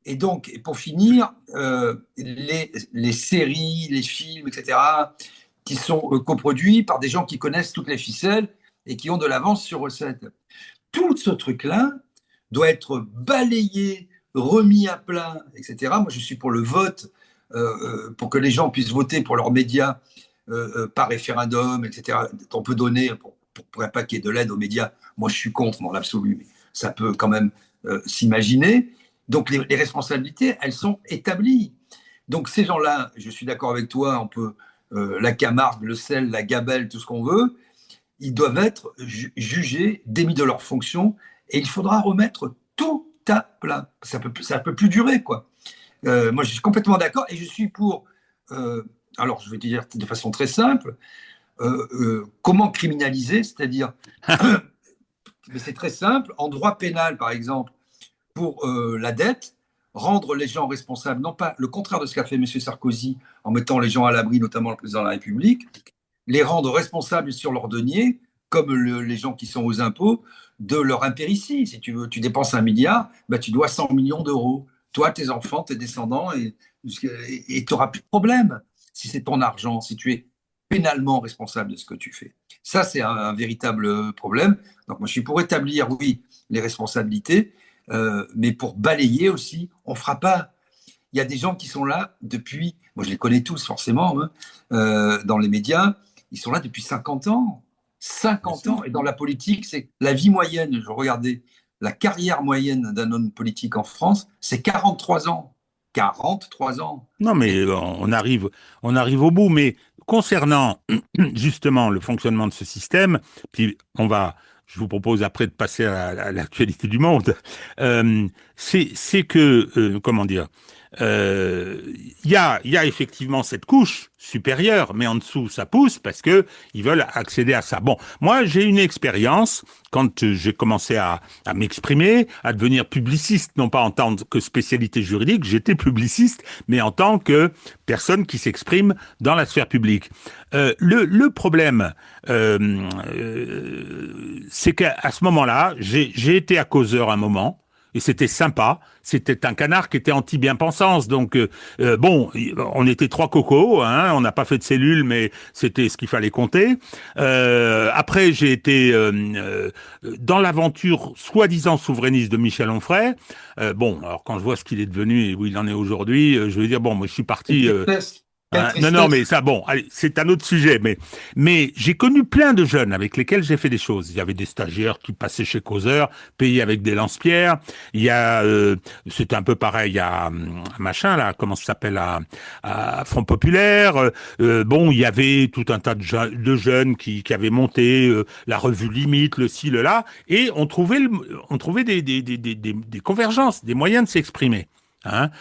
[SPEAKER 2] Et donc, pour finir, les séries, les films, etc., qui sont coproduits par des gens qui connaissent toutes les ficelles et qui ont de l'avance sur recette. Tout ce truc-là doit être balayé, remis à plat, etc. Moi, je suis pour le vote, pour que les gens puissent voter pour leurs médias par référendum, etc. On peut donner, pour un paquet de l'aide aux médias, moi je suis contre dans l'absolu, mais ça peut quand même s'imaginer. Donc les responsabilités, elles sont établies. Donc ces gens-là, je suis d'accord avec toi, on peut la Camargue, le sel, la gabelle, tout ce qu'on veut, ils doivent être jugés, démis de leurs fonctions, et il faudra remettre tout à plat. Ça peut plus durer, quoi. Moi, je suis complètement d'accord, et je suis pour. Alors, je vais te dire de façon très simple, comment criminaliser, c'est-à-dire, mais c'est très simple, en droit pénal, par exemple, pour la dette, rendre les gens responsables, non pas le contraire de ce qu'a fait M. Sarkozy en mettant les gens à l'abri, notamment le président de la République, les rendre responsables sur leur denier, comme les gens qui sont aux impôts, de leur impéritie. Si tu veux, tu dépenses 1 milliard, bah, tu dois 100 millions d'euros. Toi, tes enfants, tes descendants, et tu n'auras plus de problème si c'est ton argent, si tu es pénalement responsable de ce que tu fais. Ça, c'est un véritable problème. Donc, moi, je suis pour établir, oui, les responsabilités, mais pour balayer aussi, on ne fera pas. Il y a des gens qui sont là depuis, moi je les connais tous forcément, hein, dans les médias, ils sont là depuis 50 ans. 50 ans. Et dans la politique, c'est la vie moyenne. Je regardais la carrière moyenne d'un homme politique en France, c'est 43 ans. 43 ans.
[SPEAKER 1] Non, mais on arrive au bout. Mais concernant justement le fonctionnement de ce système, puis je vous propose après de passer à l'actualité du monde. C'est que, comment dire, il y a effectivement cette couche supérieure, mais en dessous, ça pousse parce que ils veulent accéder à ça. Bon, moi, j'ai une expérience quand j'ai commencé à m'exprimer, à devenir publiciste, non pas en tant que spécialité juridique, j'étais publiciste, mais en tant que personne qui s'exprime dans la sphère publique. Le problème, c'est qu'à ce moment-là, j'ai été à causeur un moment, et c'était sympa. C'était un canard qui était anti-bien-pensance. Donc, bon, on était trois cocos, hein, on n'a pas fait de cellules, mais c'était ce qu'il fallait compter. Après, j'ai été dans l'aventure soi-disant souverainiste de Michel Onfray. Bon, alors quand je vois ce qu'il est devenu et où il en est aujourd'hui, je veux dire, bon, moi je suis parti...
[SPEAKER 2] Quelle
[SPEAKER 1] Non, non, mais
[SPEAKER 2] tristesse.
[SPEAKER 1] ça, bon, allez, c'est un autre sujet. Mais j'ai connu plein de jeunes avec lesquels j'ai fait des choses. Il y avait des stagiaires qui passaient chez Causeur, payés avec des lance-pierres. Il y a, c'était un peu pareil, il y a un machin là, comment ça s'appelle, à Front Populaire. Bon, il y avait tout un tas de jeunes qui avaient monté la revue Limite, le ci, le là, et on trouvait des convergences, des moyens de s'exprimer. Hein.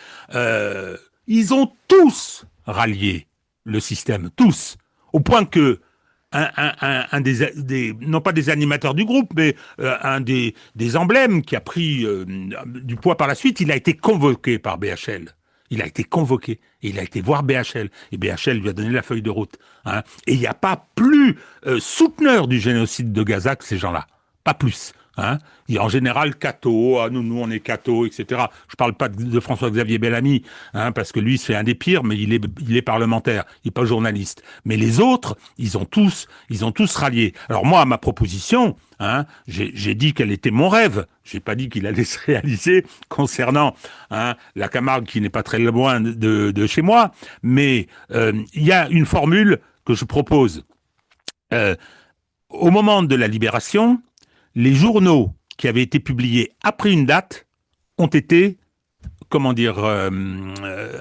[SPEAKER 1] Ils ont tous rallié le système, tous, au point que un non pas des animateurs du groupe, mais un des emblèmes qui a pris du poids par la suite, il a été convoqué par BHL. Il a été convoqué et il a été voir BHL. Et BHL lui a donné la feuille de route. Hein. Et il n'y a pas plus souteneur du génocide de Gaza que ces gens-là. Pas plus. Hein. Il y a en général catho, ah, nous on est catho, etc. Je parle pas de François-Xavier Bellamy, hein, parce que lui c'est un des pires, mais il est parlementaire, il est pas journaliste. Mais les autres, ils ont tous rallié. Alors moi, ma proposition, hein, j'ai dit qu'elle était mon rêve. J'ai pas dit qu'il allait se réaliser concernant hein, la Camargue qui n'est pas très loin de chez moi. Mais il y a une formule que je propose. Euh, Au moment de la libération, les journaux qui avaient été publiés après une date ont été, comment dire,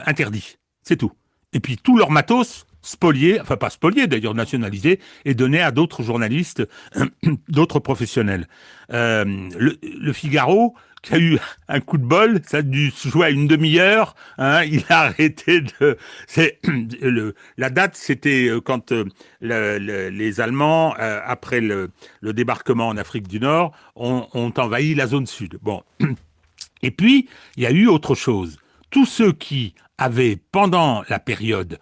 [SPEAKER 1] interdits. C'est tout. Et puis tout leur matos spolié, enfin pas spolié d'ailleurs, nationalisé, et donné à d'autres journalistes, d'autres professionnels. Le Figaro, qui a eu un coup de bol, ça a dû se jouer à une demi-heure, hein, il a arrêté de... La date, c'était quand les Allemands, après le débarquement en Afrique du Nord, ont envahi la zone sud. Bon. Et puis, il y a eu autre chose. Tous ceux qui avaient, pendant la période,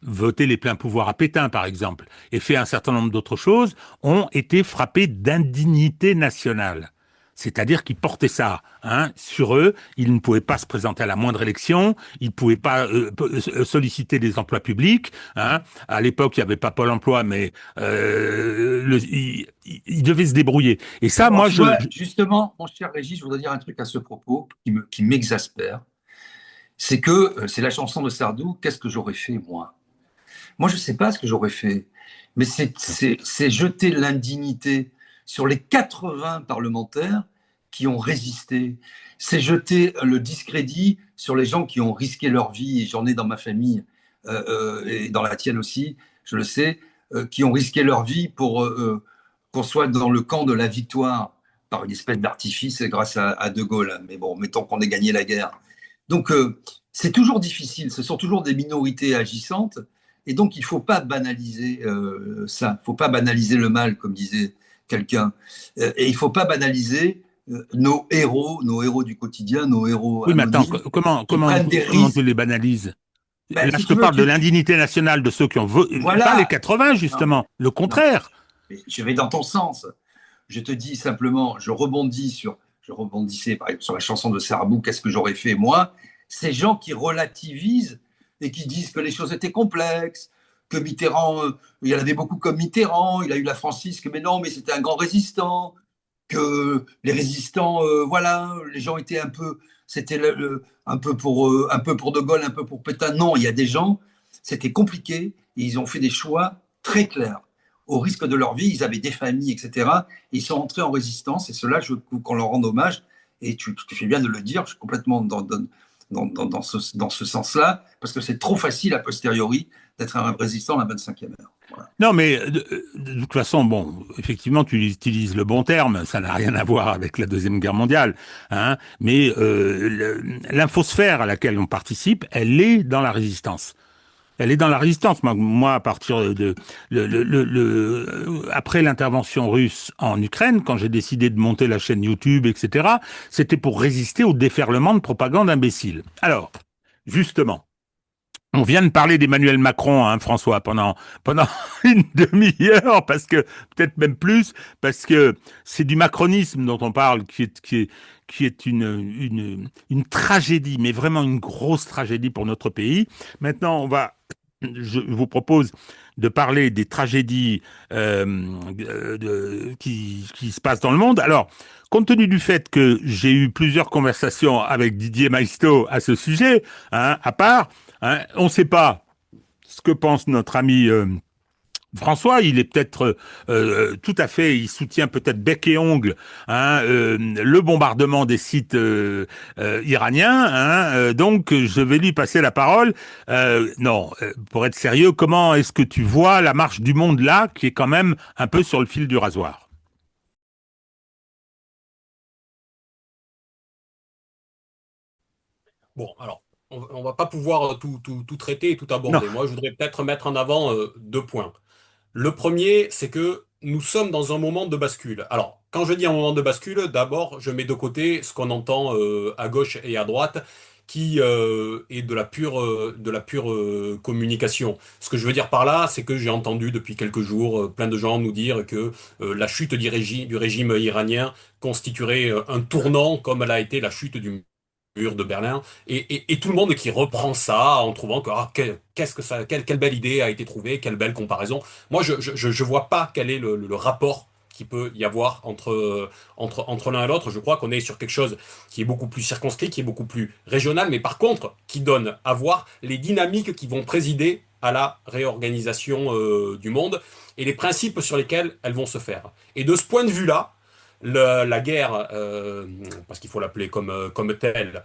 [SPEAKER 1] voté les pleins pouvoirs à Pétain, par exemple, et fait un certain nombre d'autres choses, ont été frappés d'indignité nationale. C'est-à-dire qu'ils portaient ça hein, sur eux, ils ne pouvaient pas se présenter à la moindre élection, ils ne pouvaient pas solliciter des emplois publics. Hein. À l'époque, il n'y avait pas Pôle emploi, mais ils devaient se débrouiller. Et ça,
[SPEAKER 2] Alors,
[SPEAKER 1] moi,
[SPEAKER 2] tu vois, justement, mon cher Régis, je voudrais dire un truc à ce propos qui m'exaspère. C'est que c'est la chanson de Sardou, qu'est-ce que j'aurais fait, moi? Moi, je ne sais pas ce que j'aurais fait, mais c'est jeter l'indignité sur les 80 parlementaires qui ont résisté. C'est jeter le discrédit sur les gens qui ont risqué leur vie, et j'en ai dans ma famille, et dans la tienne aussi, je le sais, qui ont risqué leur vie pour qu'on soit dans le camp de la victoire par une espèce d'artifice grâce à De Gaulle. Mais bon, mettons qu'on ait gagné la guerre. Donc, c'est toujours difficile, ce sont toujours des minorités agissantes, et donc il ne faut pas banaliser ça, il ne faut pas banaliser le mal, comme disait quelqu'un, et il ne faut pas banaliser nos héros du quotidien, nos héros
[SPEAKER 1] oui, mais attends,
[SPEAKER 2] anonymes, qui prennent des
[SPEAKER 1] comment tu
[SPEAKER 2] risques.
[SPEAKER 1] les banalises?
[SPEAKER 2] Ben,
[SPEAKER 1] Là,
[SPEAKER 2] si
[SPEAKER 1] je te
[SPEAKER 2] tu veux,
[SPEAKER 1] parle de l'indignité nationale de ceux qui ont voté, pas les
[SPEAKER 2] voilà.
[SPEAKER 1] 80,
[SPEAKER 2] Non,
[SPEAKER 1] justement, le
[SPEAKER 2] non,
[SPEAKER 1] contraire.
[SPEAKER 2] mais je vais dans ton sens. Je te dis simplement, je rebondissais par exemple sur la chanson de Sardou, qu'est-ce que j'aurais fait moi? Ces gens qui relativisent et qui disent que les choses étaient complexes, que Mitterrand, il y en avait beaucoup comme Mitterrand, il a eu la francisque, mais non, mais c'était un grand résistant, que les résistants, voilà, les gens étaient un peu, c'était un peu pour De Gaulle, un peu pour Pétain. Non, il y a des gens, c'était compliqué, et ils ont fait des choix très clairs. Au risque de leur vie, ils avaient des familles, etc. Et ils sont entrés en résistance, et cela, je veux qu'on leur rende hommage. Et tu fais bien de le dire, je suis complètement dans ce sens-là, parce que c'est trop facile a posteriori d'être un résistant à la 25e heure. Voilà.
[SPEAKER 1] Non, mais de toute façon, bon, effectivement, tu utilises le bon terme, ça n'a rien à voir avec la Deuxième Guerre mondiale, hein, mais l'infosphère à laquelle on participe, elle est dans la résistance. Elle est dans la résistance. Moi, à partir de après l'intervention russe en Ukraine, quand j'ai décidé de monter la chaîne YouTube, etc., c'était pour résister au déferlement de propagande imbécile. Alors, justement. On vient de parler d'Emmanuel Macron, hein, François, pendant une demi-heure, parce que peut-être même plus, parce que c'est du macronisme dont on parle, qui est une tragédie, mais vraiment une grosse tragédie pour notre pays. Maintenant, je vous propose de parler des tragédies qui se passent dans le monde. Alors, compte tenu du fait que j'ai eu plusieurs conversations avec Didier Maisto à ce sujet, hein, à part, hein, on ne sait pas ce que pense notre ami François. Il est peut-être tout à fait, il soutient peut-être bec et ongle, hein, le bombardement des sites iraniens. Hein, donc, je vais lui passer la parole. Non, pour être sérieux, comment est-ce que tu vois la marche du monde là, qui est quand même un peu sur le fil du rasoir?
[SPEAKER 3] Bon, alors, on va pas pouvoir tout traiter et tout
[SPEAKER 1] Non.
[SPEAKER 3] aborder. Moi, je voudrais peut-être mettre en avant deux points. Le premier, c'est que nous sommes dans un moment de bascule. Alors, quand je dis un moment de bascule, d'abord, je mets de côté ce qu'on entend à gauche et à droite, qui est de la pure communication. Ce que je veux dire par là, c'est que j'ai entendu depuis quelques jours plein de gens nous dire que la chute du régime iranien constituerait un tournant, comme elle a été la chute du mur de Berlin, et tout le monde qui reprend ça en trouvant que qu'est-ce que ça, quelle belle idée a été trouvée, quelle belle comparaison. Moi, je vois pas quel est le rapport qu'il peut y avoir entre l'un et l'autre. Je crois qu'on est sur quelque chose qui est beaucoup plus circonscrit, qui est beaucoup plus régional, mais par contre, qui donne à voir les dynamiques qui vont présider à la réorganisation du monde et les principes sur lesquels elles vont se faire. Et de ce point de vue-là, la guerre, parce qu'il faut l'appeler comme telle,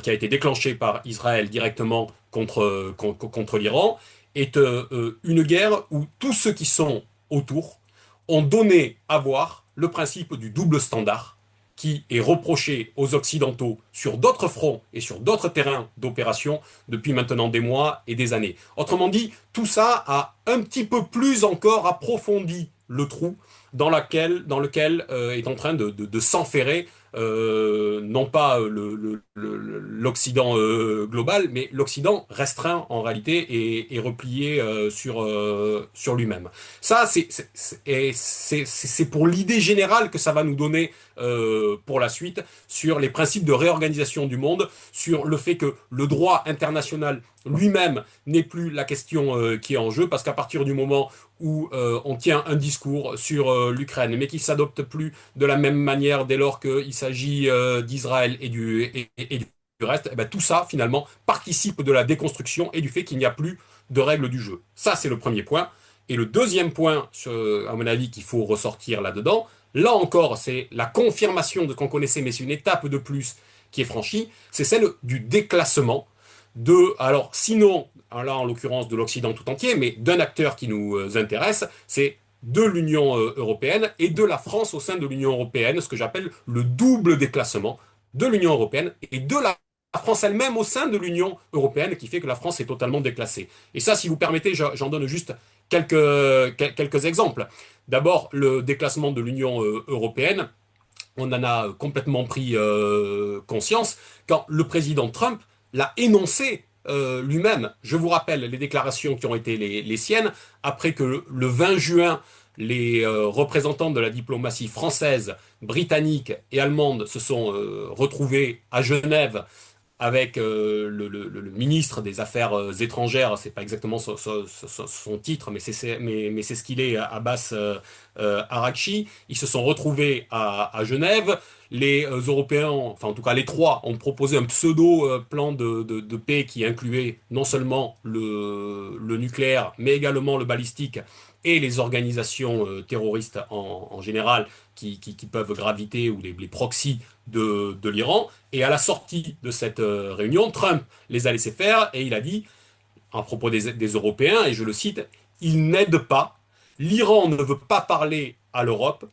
[SPEAKER 3] qui a été déclenchée par Israël directement contre l'Iran, est une guerre où tous ceux qui sont autour ont donné à voir le principe du double standard qui est reproché aux Occidentaux sur d'autres fronts et sur d'autres terrains d'opération depuis maintenant des mois et des années. Autrement dit, tout ça a un petit peu plus encore approfondi le trou dans lequel est en train de s'enferrer non pas l'Occident global, mais l'Occident restreint en réalité et replié sur lui-même. Ça, c'est pour l'idée générale que ça va nous donner pour la suite sur les principes de réorganisation du monde, sur le fait que le droit international lui-même n'est plus la question qui est en jeu, parce qu'à partir du moment où on tient un discours sur l'Ukraine, mais qui s'adopte plus de la même manière dès lors qu'il s'agit d'Israël et du reste, eh ben, tout ça, finalement, participe de la déconstruction et du fait qu'il n'y a plus de règles du jeu. Ça, c'est le premier point. Et le deuxième point, à mon avis, qu'il faut ressortir là-dedans, là encore, c'est la confirmation de ce qu'on connaissait, mais c'est une étape de plus qui est franchie, c'est celle du déclassement alors sinon, là en l'occurrence de l'Occident tout entier, mais d'un acteur qui nous intéresse, c'est de l'Union européenne et de la France au sein de l'Union européenne, ce que j'appelle le double déclassement de l'Union européenne et de la France elle-même au sein de l'Union européenne, qui fait que la France est totalement déclassée. Et ça, si vous permettez, j'en donne juste quelques exemples. D'abord, le déclassement de l'Union européenne, on en a complètement pris conscience quand le président Trump l'a énoncé lui-même. Je vous rappelle les déclarations qui ont été les siennes après que le 20 juin, les représentants de la diplomatie française, britannique et allemande se sont retrouvés à Genève avec le ministre des Affaires étrangères, c'est pas exactement son titre, mais mais c'est ce qu'il est, Abbas Araghchi. Ils se sont retrouvés à Genève. les Européens, enfin en tout cas les trois, ont proposé un pseudo-plan de paix qui incluait non seulement le nucléaire, mais également le balistique et les organisations terroristes en général qui peuvent graviter, ou les proxys de l'Iran. Et à la sortie de cette réunion, Trump les a laissés faire et il a dit, à propos des Européens, et je le cite, ils n'aident pas, l'Iran ne veut pas parler à l'Europe,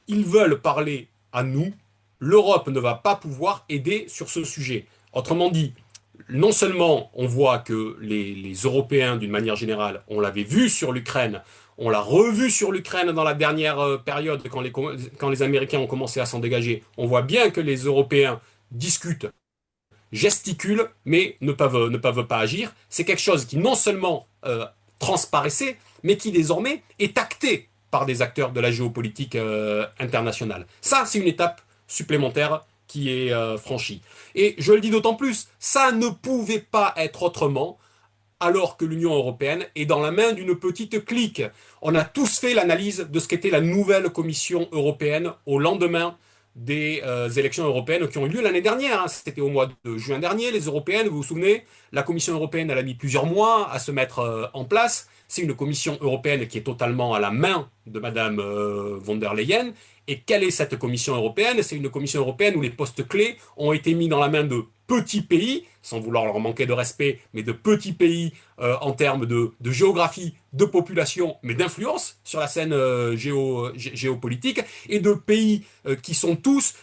[SPEAKER 3] ils veulent parler à nous, l'Europe ne va pas pouvoir aider sur ce sujet. Autrement dit, non seulement on voit que les Européens, d'une manière générale, on l'avait vu sur l'Ukraine, on l'a revu sur l'Ukraine dans la dernière période, quand les Américains ont commencé à s'en dégager, on voit bien que les Européens discutent, gesticulent, mais ne peuvent pas agir. C'est quelque chose qui non seulement transparaissait, mais qui désormais est acté par des acteurs de la géopolitique internationale. Ça, c'est une étape supplémentaire qui est franchie. Et je le dis d'autant plus, ça ne pouvait pas être autrement alors que l'Union européenne est dans la main d'une petite clique. On a tous fait l'analyse de ce qu'était la nouvelle Commission européenne au lendemain des élections européennes qui ont eu lieu l'année dernière. Hein. C'était au mois de juin dernier, les européennes, vous vous souvenez? La Commission européenne, elle a mis plusieurs mois à se mettre en place. C'est une Commission européenne qui est totalement à la main de Madame von der Leyen. Et quelle est cette Commission européenne? C'est une Commission européenne où les postes clés ont été mis dans la main de petits pays, sans vouloir leur manquer de respect, mais de petits pays en termes de géographie, de population, mais d'influence sur la scène géopolitique, et de pays qui ont tous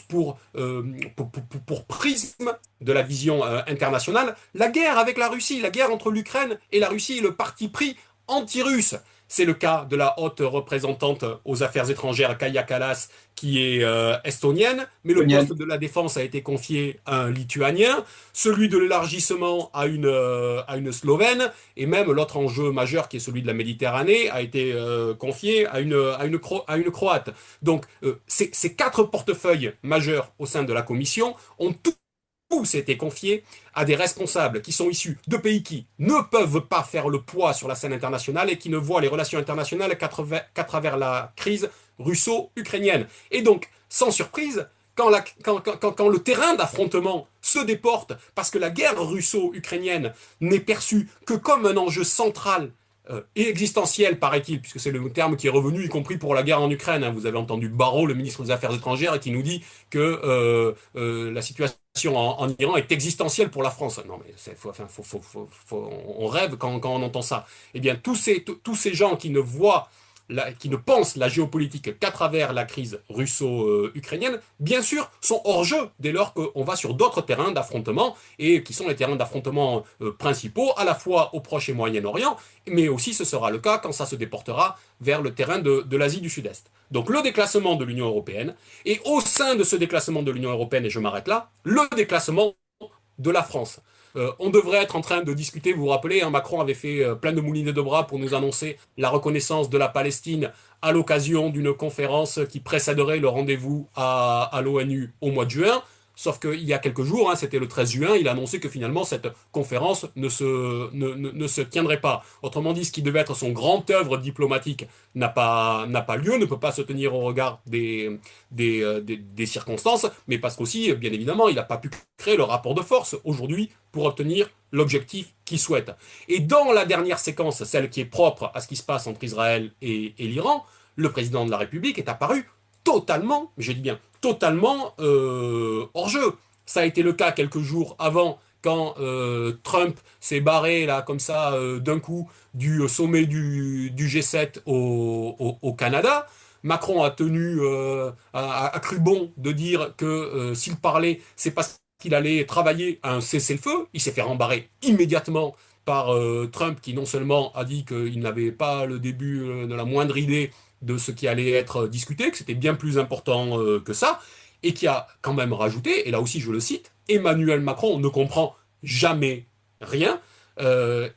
[SPEAKER 3] pour prisme de la vision internationale la guerre avec la Russie, la guerre entre l'Ukraine et la Russie, et le parti pris anti-russe. C'est le cas de la haute représentante aux affaires étrangères, Kaja Kallas, qui est estonienne, mais le poste de la défense a été confié à un lituanien, celui de l'élargissement à une slovène, et même l'autre enjeu majeur, qui est celui de la Méditerranée, a été confié à une croate. Donc, ces quatre portefeuilles majeurs au sein de la Commission ont tous été confiés à des responsables qui sont issus de pays qui ne peuvent pas faire le poids sur la scène internationale et qui ne voient les relations internationales qu'à travers la crise russo-ukrainienne. Et donc, sans surprise, quand le terrain d'affrontement se déporte, parce que la guerre russo-ukrainienne n'est perçue que comme un enjeu central et existentiel, paraît-il, puisque c'est le terme qui est revenu, y compris pour la guerre en Ukraine. Hein. Vous avez entendu Barrot, le ministre des Affaires étrangères, qui nous dit que la situation en Iran est existentielle pour la France. Non, mais on rêve quand on entend ça. Eh bien, tous ces gens qui qui ne pensent la géopolitique qu'à travers la crise russo-ukrainienne, bien sûr, sont hors jeu dès lors qu'on va sur d'autres terrains d'affrontement, et qui sont les terrains d'affrontement principaux, à la fois au Proche et Moyen-Orient, mais aussi ce sera le cas quand ça se déportera vers le terrain de l'Asie du Sud-Est. Donc le déclassement de l'Union européenne, et au sein de ce déclassement de l'Union européenne, et je m'arrête là, le déclassement de la France. On devrait être en train de discuter, vous vous rappelez, hein, Macron avait fait plein de moulinets de bras pour nous annoncer la reconnaissance de la Palestine à l'occasion d'une conférence qui précéderait le rendez-vous à l'ONU au mois de juin. Sauf qu'il y a quelques jours, hein, c'était le 13 juin, il a annoncé que finalement cette conférence ne se tiendrait pas. Autrement dit, ce qui devait être son grand œuvre diplomatique n'a pas lieu, ne peut pas se tenir au regard des circonstances, mais parce qu'aussi, bien évidemment, il n'a pas pu créer le rapport de force aujourd'hui pour obtenir l'objectif qu'il souhaite. Et dans la dernière séquence, celle qui est propre à ce qui se passe entre Israël et l'Iran, le président de la République est apparu totalement, je dis bien totalement hors jeu. Ça a été le cas quelques jours avant, quand Trump s'est barré là comme ça d'un coup du sommet du G7 au Canada. Macron a cru bon de dire que s'il parlait, c'est parce qu'il allait travailler à un cessez-le-feu. Il s'est fait rembarrer immédiatement par Trump, qui non seulement a dit qu'il n'avait pas le début de la moindre idée de ce qui allait être discuté, que c'était bien plus important que ça, et qui a quand même rajouté, et là aussi je le cite, Emmanuel Macron ne comprend jamais rien, il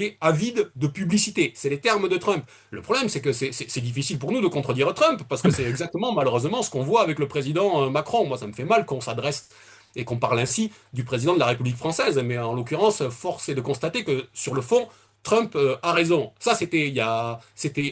[SPEAKER 3] est avide de publicité. C'est les termes de Trump. Le problème, c'est que c'est difficile pour nous de contredire Trump, parce que c'est exactement, malheureusement, ce qu'on voit avec le président Macron. Moi, ça me fait mal qu'on s'adresse et qu'on parle ainsi du président de la République française, mais en l'occurrence, force est de constater que, sur le fond, Trump a raison. Ça, c'était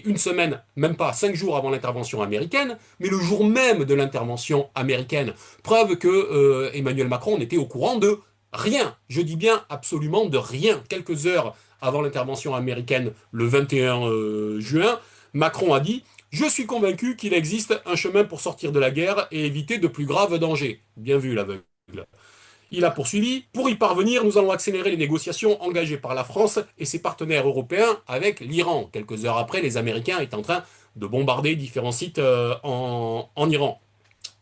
[SPEAKER 3] une semaine, même pas 5 jours avant l'intervention américaine, mais le jour même de l'intervention américaine. Preuve que Emmanuel Macron n'était au courant de rien. Je dis bien absolument de rien. Quelques heures avant l'intervention américaine, le 21 juin, Macron a dit: je suis convaincu qu'il existe un chemin pour sortir de la guerre et éviter de plus graves dangers. Bien vu, l'aveugle. Il a poursuivi: pour y parvenir, nous allons accélérer les négociations engagées par la France et ses partenaires européens avec l'Iran. Quelques heures après, les Américains étaient en train de bombarder différents sites en Iran.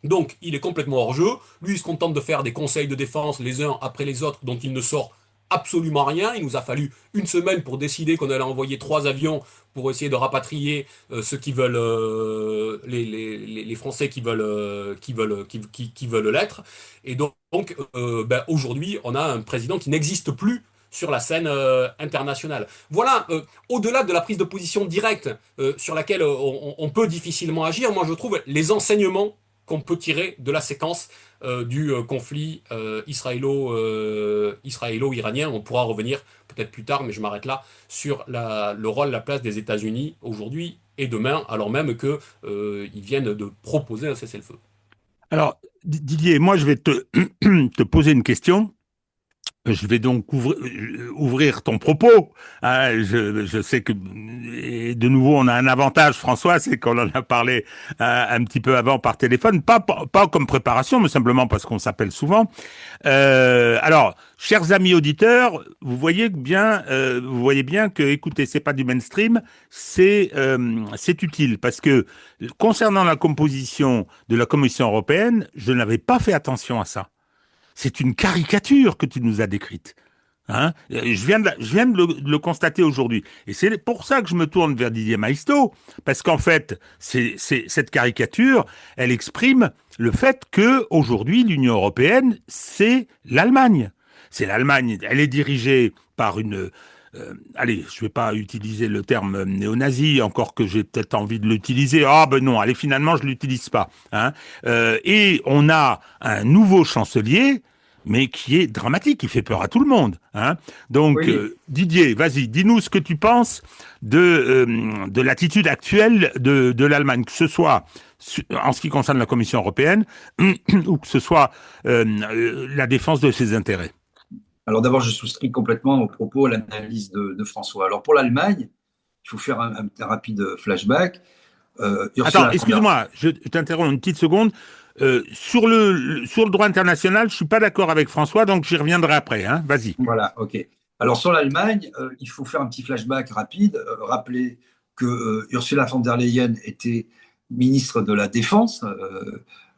[SPEAKER 3] Donc, il est complètement hors jeu. Lui, il se contente de faire des conseils de défense les uns après les autres, dont il ne sort absolument rien. Il nous a fallu une semaine pour décider qu'on allait envoyer 3 avions pour essayer de rapatrier ceux qui veulent, les Français qui veulent l'être. Et donc ben, aujourd'hui, on a un président qui n'existe plus sur la scène internationale. Voilà, au-delà de la prise de position directe sur laquelle on peut difficilement agir, moi je trouve les enseignements qu'on peut tirer de la séquence du conflit israélo-iranien. On pourra revenir peut-être plus tard, mais je m'arrête là, sur le rôle, la place des États-Unis aujourd'hui et demain, alors même qu'ils viennent de proposer un cessez-le-feu.
[SPEAKER 1] Alors, Didier, moi, je vais te poser une question. Je vais donc ouvrir ton propos. Hein. Je sais que, et de nouveau, on a un avantage, François, c'est qu'on en a parlé un petit peu avant par téléphone, pas comme préparation, mais simplement parce qu'on s'appelle souvent. Alors, chers amis auditeurs, vous voyez bien que, écoutez, c'est pas du mainstream, c'est utile parce que concernant la composition de la Commission européenne, je n'avais pas fait attention à ça. C'est une caricature que tu nous as décrite. Hein, je viens de le constater aujourd'hui. Et c'est pour ça que je me tourne vers Didier Maisto, parce qu'en fait, cette caricature, elle exprime le fait que aujourd'hui l'Union européenne, c'est l'Allemagne. C'est l'Allemagne, elle est dirigée par une... allez, je vais pas utiliser le terme néo-nazi, encore que j'ai peut-être envie de l'utiliser. Ah ben non, allez, finalement, je l'utilise pas. Hein. Et on a un nouveau chancelier, mais qui est dramatique, qui fait peur à tout le monde. Hein. Donc,
[SPEAKER 2] Oui,
[SPEAKER 1] Didier, vas-y, dis-nous ce que tu penses de l'attitude actuelle de l'Allemagne, que ce soit en ce qui concerne la Commission européenne ou que ce soit la défense de ses intérêts.
[SPEAKER 2] alors d'abord, je souscris complètement aux propos, à l'analyse de François. Alors pour l'Allemagne, il faut faire un rapide flashback.
[SPEAKER 1] Attends,
[SPEAKER 2] Ursula von der
[SPEAKER 1] excuse-moi, je t'interromps une petite seconde. Sur le droit international, je suis pas d'accord avec François, donc j'y reviendrai après. Hein. Vas-y.
[SPEAKER 2] Voilà, ok. Alors sur l'Allemagne, il faut faire un petit flashback rapide, rappeler que Ursula von der Leyen était ministre de la Défense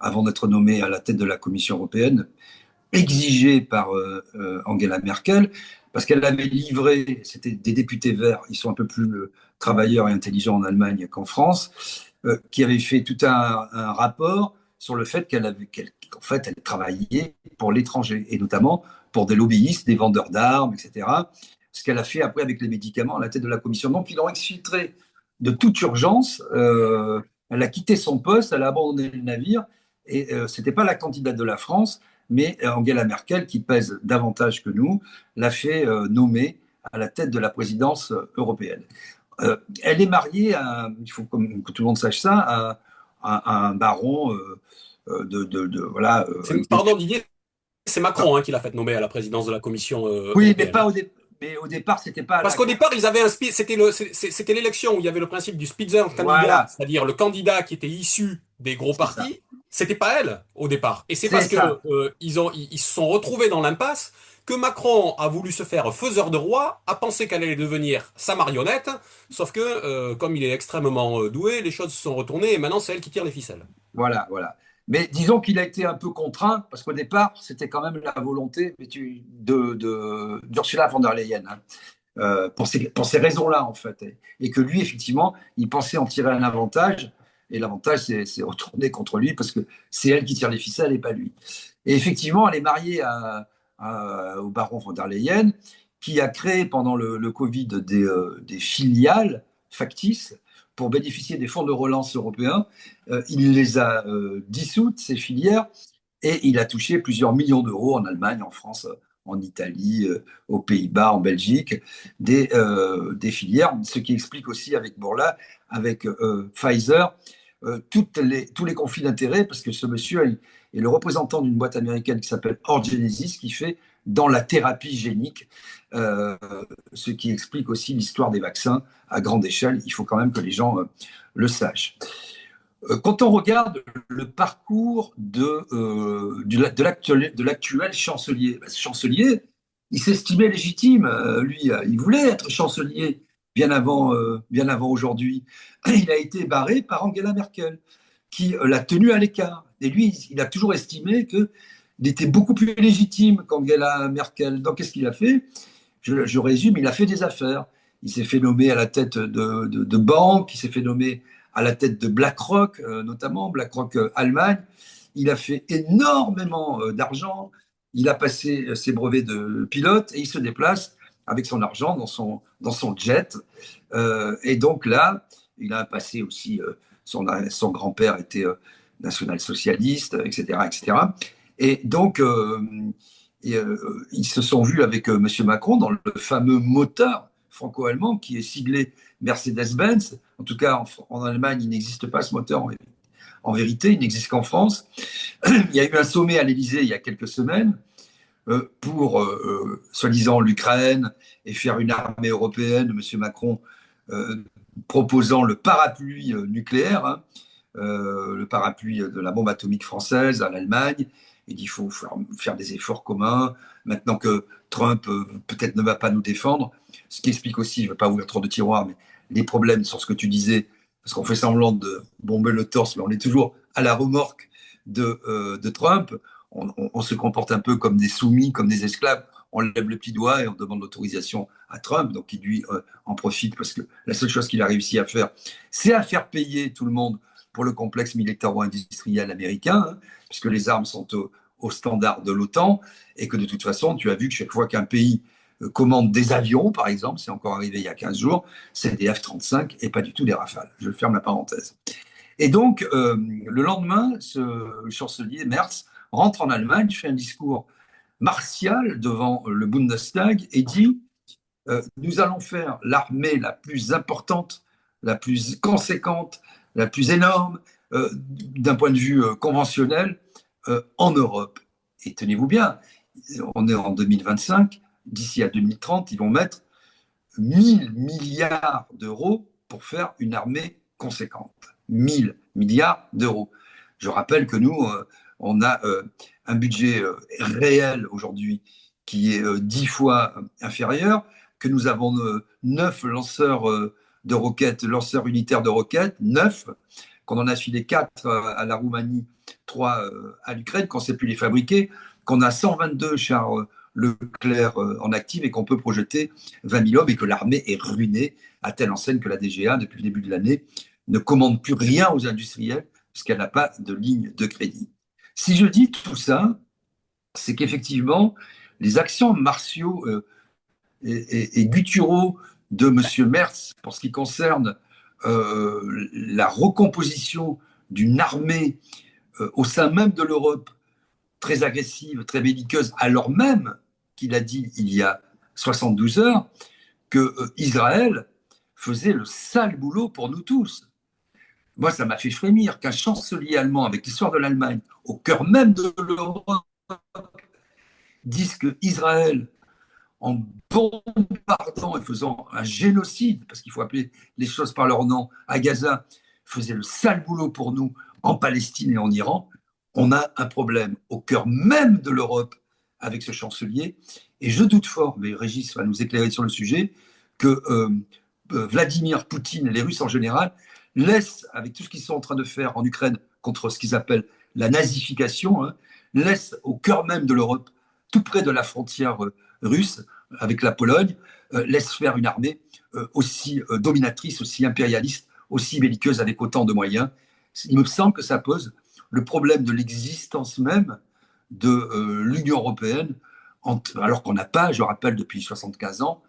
[SPEAKER 2] avant d'être nommée à la tête de la Commission européenne, exigée par Angela Merkel, parce qu'elle avait livré, c'était des députés verts, ils sont un peu plus travailleurs et intelligents en Allemagne qu'en France, qui avaient fait tout un rapport sur le fait qu'en fait, elle travaillait pour l'étranger, et notamment pour des lobbyistes, des vendeurs d'armes, etc. Ce qu'elle a fait après avec les médicaments à la tête de la commission. Donc, ils l'ont exfiltré de toute urgence. Elle a quitté son poste, elle a abandonné le navire, et ce n'était pas la candidate de la France, mais Angela Merkel, qui pèse davantage que nous, l'a fait nommer à la tête de la présidence européenne. Elle est mariée, il faut que tout le monde sache ça, à un baron voilà.
[SPEAKER 3] Pardon Didier, c'est Macron qui l'a fait nommer à la présidence de la Commission
[SPEAKER 2] Oui, mais
[SPEAKER 3] européenne.
[SPEAKER 2] pas mais au départ, c'était pas
[SPEAKER 3] Parce
[SPEAKER 2] la.
[SPEAKER 3] qu'au départ, ils avaient c'était l'élection où il y avait le principe du Spitzenkandidat,
[SPEAKER 2] Voilà,
[SPEAKER 3] c'est-à-dire le candidat qui était issu des gros
[SPEAKER 2] c'est ça.
[SPEAKER 3] partis. C'était pas elle au départ. Et c'est
[SPEAKER 2] C'est
[SPEAKER 3] parce que
[SPEAKER 2] ça.
[SPEAKER 3] ils se sont retrouvés dans l'impasse que Macron a voulu se faire faiseur de roi, a pensé qu'elle allait devenir sa marionnette, sauf que comme il est extrêmement doué, les choses se sont retournées et maintenant c'est elle qui tire les ficelles.
[SPEAKER 2] Voilà, voilà. Mais disons qu'il a été un peu contraint, parce qu'au départ, c'était quand même la volonté d'Ursula von der Leyen, hein, pour ces raisons-là, en fait. Et que lui, effectivement, il pensait en tirer un avantage, et l'avantage c'est retourné contre lui, parce que c'est elle qui tire les ficelles et pas lui. Et effectivement, elle est mariée au baron von der Leyen, qui a créé pendant le Covid des filiales factices pour bénéficier des fonds de relance européens. Il les a dissoutes, ces filières, et il a touché plusieurs millions d'euros en Allemagne, en France, en Italie, aux Pays-Bas, en Belgique, des filières, ce qui explique aussi avec Bourla, avec Pfizer, tous les conflits d'intérêts, parce que ce monsieur est le représentant d'une boîte américaine qui s'appelle Orgenesis, qui fait dans la thérapie génique, ce qui explique aussi l'histoire des vaccins à grande échelle. Il faut quand même que les gens le sachent. Quand on regarde le parcours de l'actuel chancelier, ce chancelier, il s'estimait légitime. Lui, il voulait être chancelier bien avant aujourd'hui. Il a été barré par Angela Merkel, qui l'a tenu à l'écart. Et lui, il a toujours estimé qu'il était beaucoup plus légitime qu'Angela Merkel. Donc, qu'est-ce qu'il a fait? Je résume, il a fait des affaires. Il s'est fait nommer à la tête de banques, il s'est fait nommer à la tête de BlackRock, notamment BlackRock Allemagne. Il a fait énormément d'argent. Il a passé ses brevets de pilote et il se déplace avec son argent dans son jet. Et donc là, il a passé aussi, son grand-père était national-socialiste, etc., etc. Et donc, ils se sont vus avec M. Macron dans le fameux moteur franco-allemand qui est siglé Mercedes-Benz. En tout cas, en Allemagne, il n'existe pas ce moteur. En vérité, il n'existe qu'en France. Il y a eu un sommet à l'Élysée il y a quelques semaines pour, soi-disant, l'Ukraine et faire une armée européenne. M. Macron proposant le parapluie nucléaire, hein, le parapluie de la bombe atomique française à l'Allemagne. Il dit qu'il faut faire des efforts communs. Maintenant que Trump peut-être ne va pas nous défendre, ce qui explique aussi, je ne vais pas ouvrir trop de tiroirs, mais les problèmes sur ce que tu disais, parce qu'on fait semblant de bomber le torse, mais on est toujours à la remorque de Trump. On se comporte un peu comme des soumis, comme des esclaves. On lève le petit doigt et on demande l'autorisation à Trump, donc il lui en profite, parce que la seule chose qu'il a réussi à faire, c'est à faire payer tout le monde pour le complexe militaro-industriel américain, hein, puisque les armes sont au standard de l'OTAN, et que de toute façon, tu as vu que chaque fois qu'un pays commande des avions, par exemple, c'est encore arrivé il y a 15 jours, c'est des F-35 et pas du tout des Rafales. Je ferme la parenthèse. Et donc, le lendemain, ce chancelier Merz rentre en Allemagne, fait un discours martial devant le Bundestag et dit nous allons faire l'armée la plus importante, la plus conséquente, la plus énorme d'un point de vue conventionnel en Europe. Et tenez-vous bien, on est en 2025, d'ici à 2030, ils vont mettre 1000 milliards d'euros pour faire une armée conséquente. 1000 milliards d'euros. Je rappelle que nous, on a un budget réel aujourd'hui qui est 10 fois inférieur, que nous avons 9 lanceurs de roquettes, lanceurs unitaires de roquettes, 9, qu'on en a filé 4 à la Roumanie, 3 à l'Ukraine, qu'on ne sait plus les fabriquer, qu'on a 122 chars Leclerc en active et qu'on peut projeter 20 000 hommes et que l'armée est ruinée à telle enseigne que la DGA, depuis le début de l'année, ne commande plus rien aux industriels parce qu'elle n'a pas de ligne de crédit. Si je dis tout ça, c'est qu'effectivement, les actions martiaux et gutturaux de M. Merz, pour ce qui concerne la recomposition d'une armée au sein même de l'Europe, très agressive, très belliqueuse, alors même qu'il a dit il y a 72 heures que Israël faisait le sale boulot pour nous tous. Moi, ça m'a fait frémir qu'un chancelier allemand, avec l'histoire de l'Allemagne, au cœur même de l'Europe, dise que Israël, en bombardant et faisant un génocide, parce qu'il faut appeler les choses par leur nom, à Gaza, faisait le sale boulot pour nous en Palestine et en Iran. On a un problème au cœur même de l'Europe avec ce chancelier. Et je doute fort, mais Régis va nous éclairer sur le sujet, que Vladimir Poutine et les Russes en général laissent, avec tout ce qu'ils sont en train de faire en Ukraine contre ce qu'ils appellent la nazification, hein, laissent au cœur même de l'Europe, tout près de la frontière russe avec la Pologne, laissent faire une armée aussi dominatrice, aussi impérialiste, aussi belliqueuse avec autant de moyens. Il me semble que ça pose le problème de l'existence même de l'Union européenne, alors qu'on n'a pas, je rappelle, depuis 75 ans,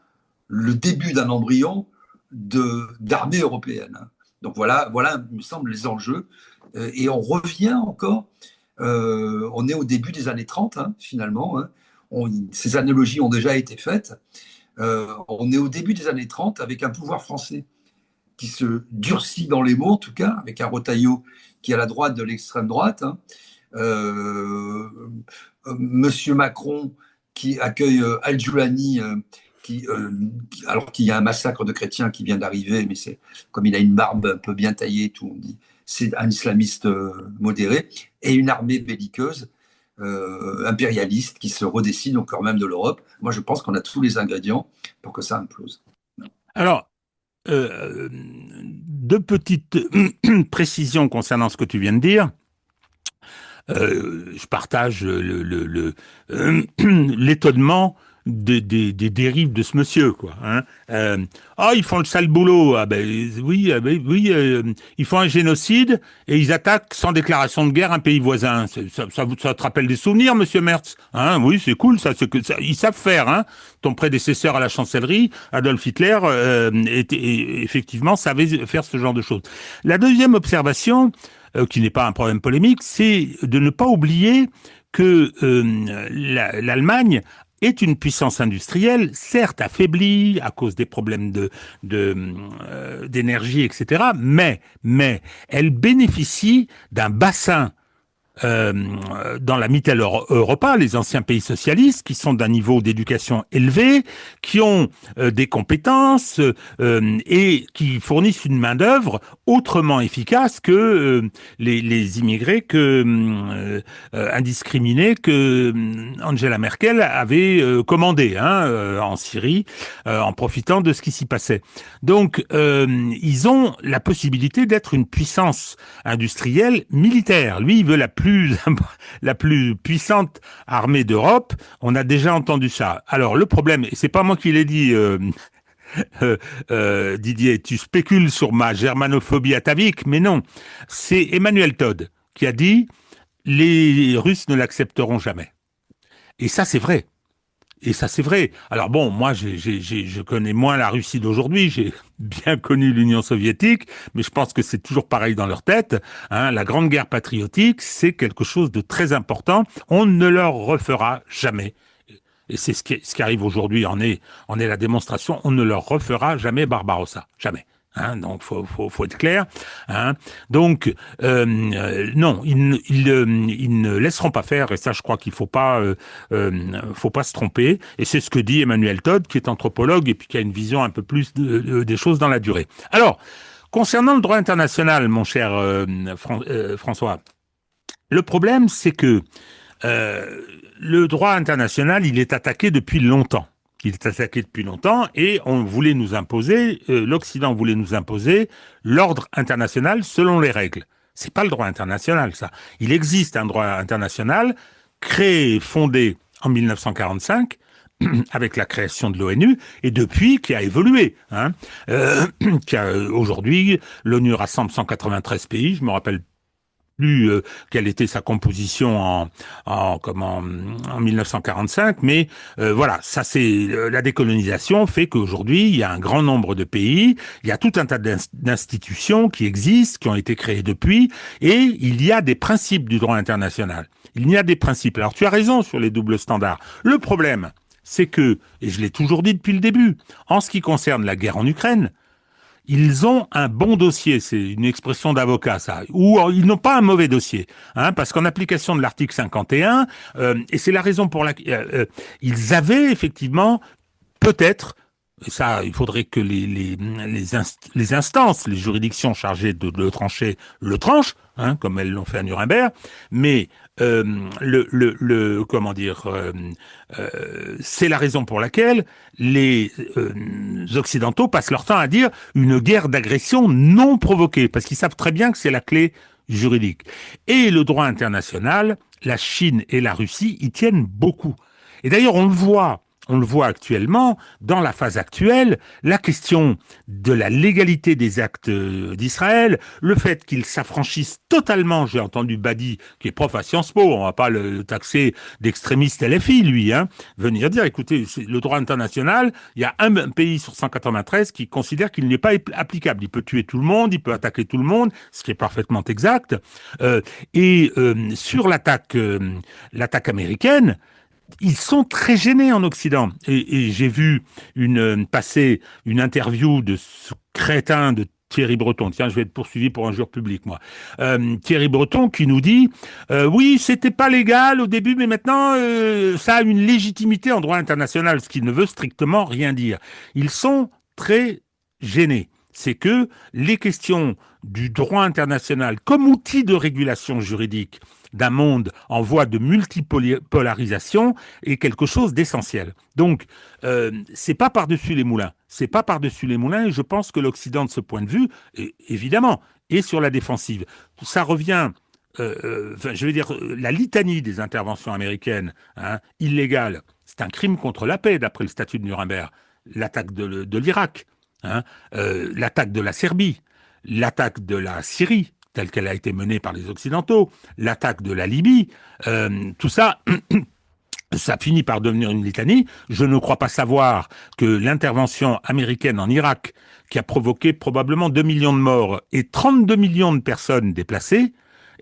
[SPEAKER 2] le début d'un embryon d'armée européenne. Donc voilà, il me semble, les enjeux. Et on revient encore, on est au début des années 30, hein, finalement. Hein. ces analogies ont déjà été faites. On est au début des années 30 avec un pouvoir français qui se durcit dans les mots, en tout cas, avec un Retailleau qui est à la droite de l'extrême droite. Hein. Monsieur Macron qui accueille Al-Joulani, alors qu'il y a un massacre de chrétiens qui vient d'arriver, mais c'est comme il a une barbe un peu bien taillée, tout, on dit c'est un islamiste modéré, et une armée belliqueuse impérialiste qui se redessine au cœur même de l'Europe. Moi, je pense qu'on a tous les ingrédients pour que ça implose.
[SPEAKER 1] Alors, deux petites précisions concernant ce que tu viens de dire. Je partage l'étonnement des dérives de ce monsieur, quoi. Hein. Ils font le sale boulot. Ah ben oui, ils font un génocide et ils attaquent sans déclaration de guerre un pays voisin. Ça te rappelle des souvenirs, monsieur Merz? Hein, oui, c'est cool, ça, ils savent faire. Hein. Ton prédécesseur à la chancellerie, Adolf Hitler, effectivement savait faire ce genre de choses. La deuxième observation, qui n'est pas un problème polémique, c'est de ne pas oublier que l'Allemagne est une puissance industrielle, certes affaiblie à cause des problèmes d'énergie, etc., mais elle bénéficie d'un bassin dans la Mitteleuropa, les anciens pays socialistes, qui sont d'un niveau d'éducation élevé, qui ont des compétences et qui fournissent une main-d'œuvre autrement efficace que les immigrés indiscriminés que Angela Merkel avait commandé en Syrie, en profitant de ce qui s'y passait. Donc, ils ont la possibilité d'être une puissance industrielle militaire. Lui, il veut la plus puissante armée d'Europe. On a déjà entendu ça. Alors, le problème, et c'est pas moi qui l'ai dit, Didier, tu spécules sur ma germanophobie atavique, mais non. C'est Emmanuel Todd qui a dit « Les Russes ne l'accepteront jamais ». Et ça, c'est vrai. Et ça, c'est vrai. Alors bon, moi, je connais moins la Russie d'aujourd'hui. J'ai bien connu l'Union soviétique, mais je pense que c'est toujours pareil dans leur tête. Hein. La Grande Guerre patriotique, c'est quelque chose de très important. On ne leur refera jamais. Et c'est ce qui arrive aujourd'hui. En est la démonstration. On ne leur refera jamais Barbarossa. Jamais. Hein, donc faut être clair. Hein. Donc non, ils ne laisseront pas faire. Et ça, je crois qu'il faut pas se tromper. Et c'est ce que dit Emmanuel Todd, qui est anthropologue et puis qui a une vision un peu plus des choses dans la durée. Alors, concernant le droit international, mon cher François, le problème, c'est que le droit international, il est attaqué depuis longtemps. Il est attaqué depuis longtemps et on voulait nous imposer, l'Occident voulait nous imposer l'ordre international selon les règles. C'est pas le droit international, ça. Il existe un droit international créé et fondé en 1945 avec la création de l'ONU et depuis qui a évolué. Hein, aujourd'hui, l'ONU rassemble 193 pays. Je me rappelle plus quelle était sa composition en 1945, mais voilà, ça c'est la décolonisation fait qu'aujourd'hui il y a un grand nombre de pays, il y a tout un tas d'institutions qui existent, qui ont été créées depuis, et il y a des principes du droit international. Il y a des principes. Alors tu as raison sur les doubles standards. Le problème, c'est que, et je l'ai toujours dit depuis le début, en ce qui concerne la guerre en Ukraine, ils ont un bon dossier, c'est une expression d'avocat ça, ou ils n'ont pas un mauvais dossier, parce qu'en application de l'article 51, et c'est la raison pour laquelle ils avaient effectivement peut-être, et ça il faudrait que les instances, les juridictions chargées de le trancher le tranchent, comme elles l'ont fait à Nuremberg, mais c'est la raison pour laquelle les Occidentaux passent leur temps à dire une guerre d'agression non provoquée, parce qu'ils savent très bien que c'est la clé juridique. Et le droit international, la Chine et la Russie y tiennent beaucoup. Et d'ailleurs, on le voit actuellement, dans la phase actuelle, la question de la légalité des actes d'Israël, le fait qu'ils s'affranchissent totalement, j'ai entendu Badi, qui est prof à Sciences Po, on va pas le taxer d'extrémiste LFI, lui, venir dire, écoutez, le droit international, il y a un pays sur 193 qui considère qu'il n'est pas applicable. Il peut tuer tout le monde, il peut attaquer tout le monde, ce qui est parfaitement exact. Sur l'attaque américaine, ils sont très gênés en Occident. Et j'ai vu passer une interview de ce crétin de Thierry Breton. Tiens, je vais être poursuivi pour injure publique, moi. Thierry Breton qui nous dit oui, c'était pas légal au début, mais maintenant ça a une légitimité en droit international, ce qui ne veut strictement rien dire. Ils sont très gênés. C'est que les questions du droit international comme outil de régulation juridique d'un monde en voie de multipolarisation est quelque chose d'essentiel. Donc, c'est pas par-dessus les moulins. C'est pas par-dessus les moulins, et je pense que l'Occident, de ce point de vue, évidemment, est sur la défensive. Ça revient, je veux dire, la litanie des interventions américaines, illégales, c'est un crime contre la paix, d'après le statut de Nuremberg. L'attaque de l'Irak, l'attaque de la Serbie, l'attaque de la Syrie, telle qu'elle a été menée par les Occidentaux, l'attaque de la Libye, tout ça, ça finit par devenir une litanie. Je ne crois pas savoir que l'intervention américaine en Irak, qui a provoqué probablement 2 millions de morts et 32 millions de personnes déplacées,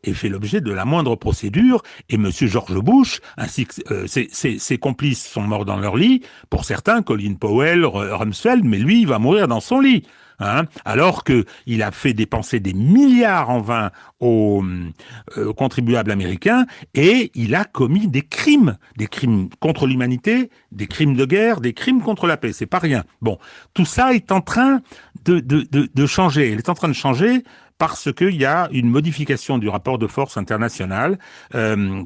[SPEAKER 1] ait fait l'objet de la moindre procédure, et M. George Bush, ainsi que ses complices sont morts dans leur lit, pour certains, Colin Powell, Rumsfeld, mais lui, il va mourir dans son lit. Alors qu'il a fait dépenser des milliards en vain aux contribuables américains, et il a commis des crimes contre l'humanité, des crimes de guerre, des crimes contre la paix. C'est pas rien. Bon, tout ça est en train de changer. Il est en train de changer parce qu'il y a une modification du rapport de force international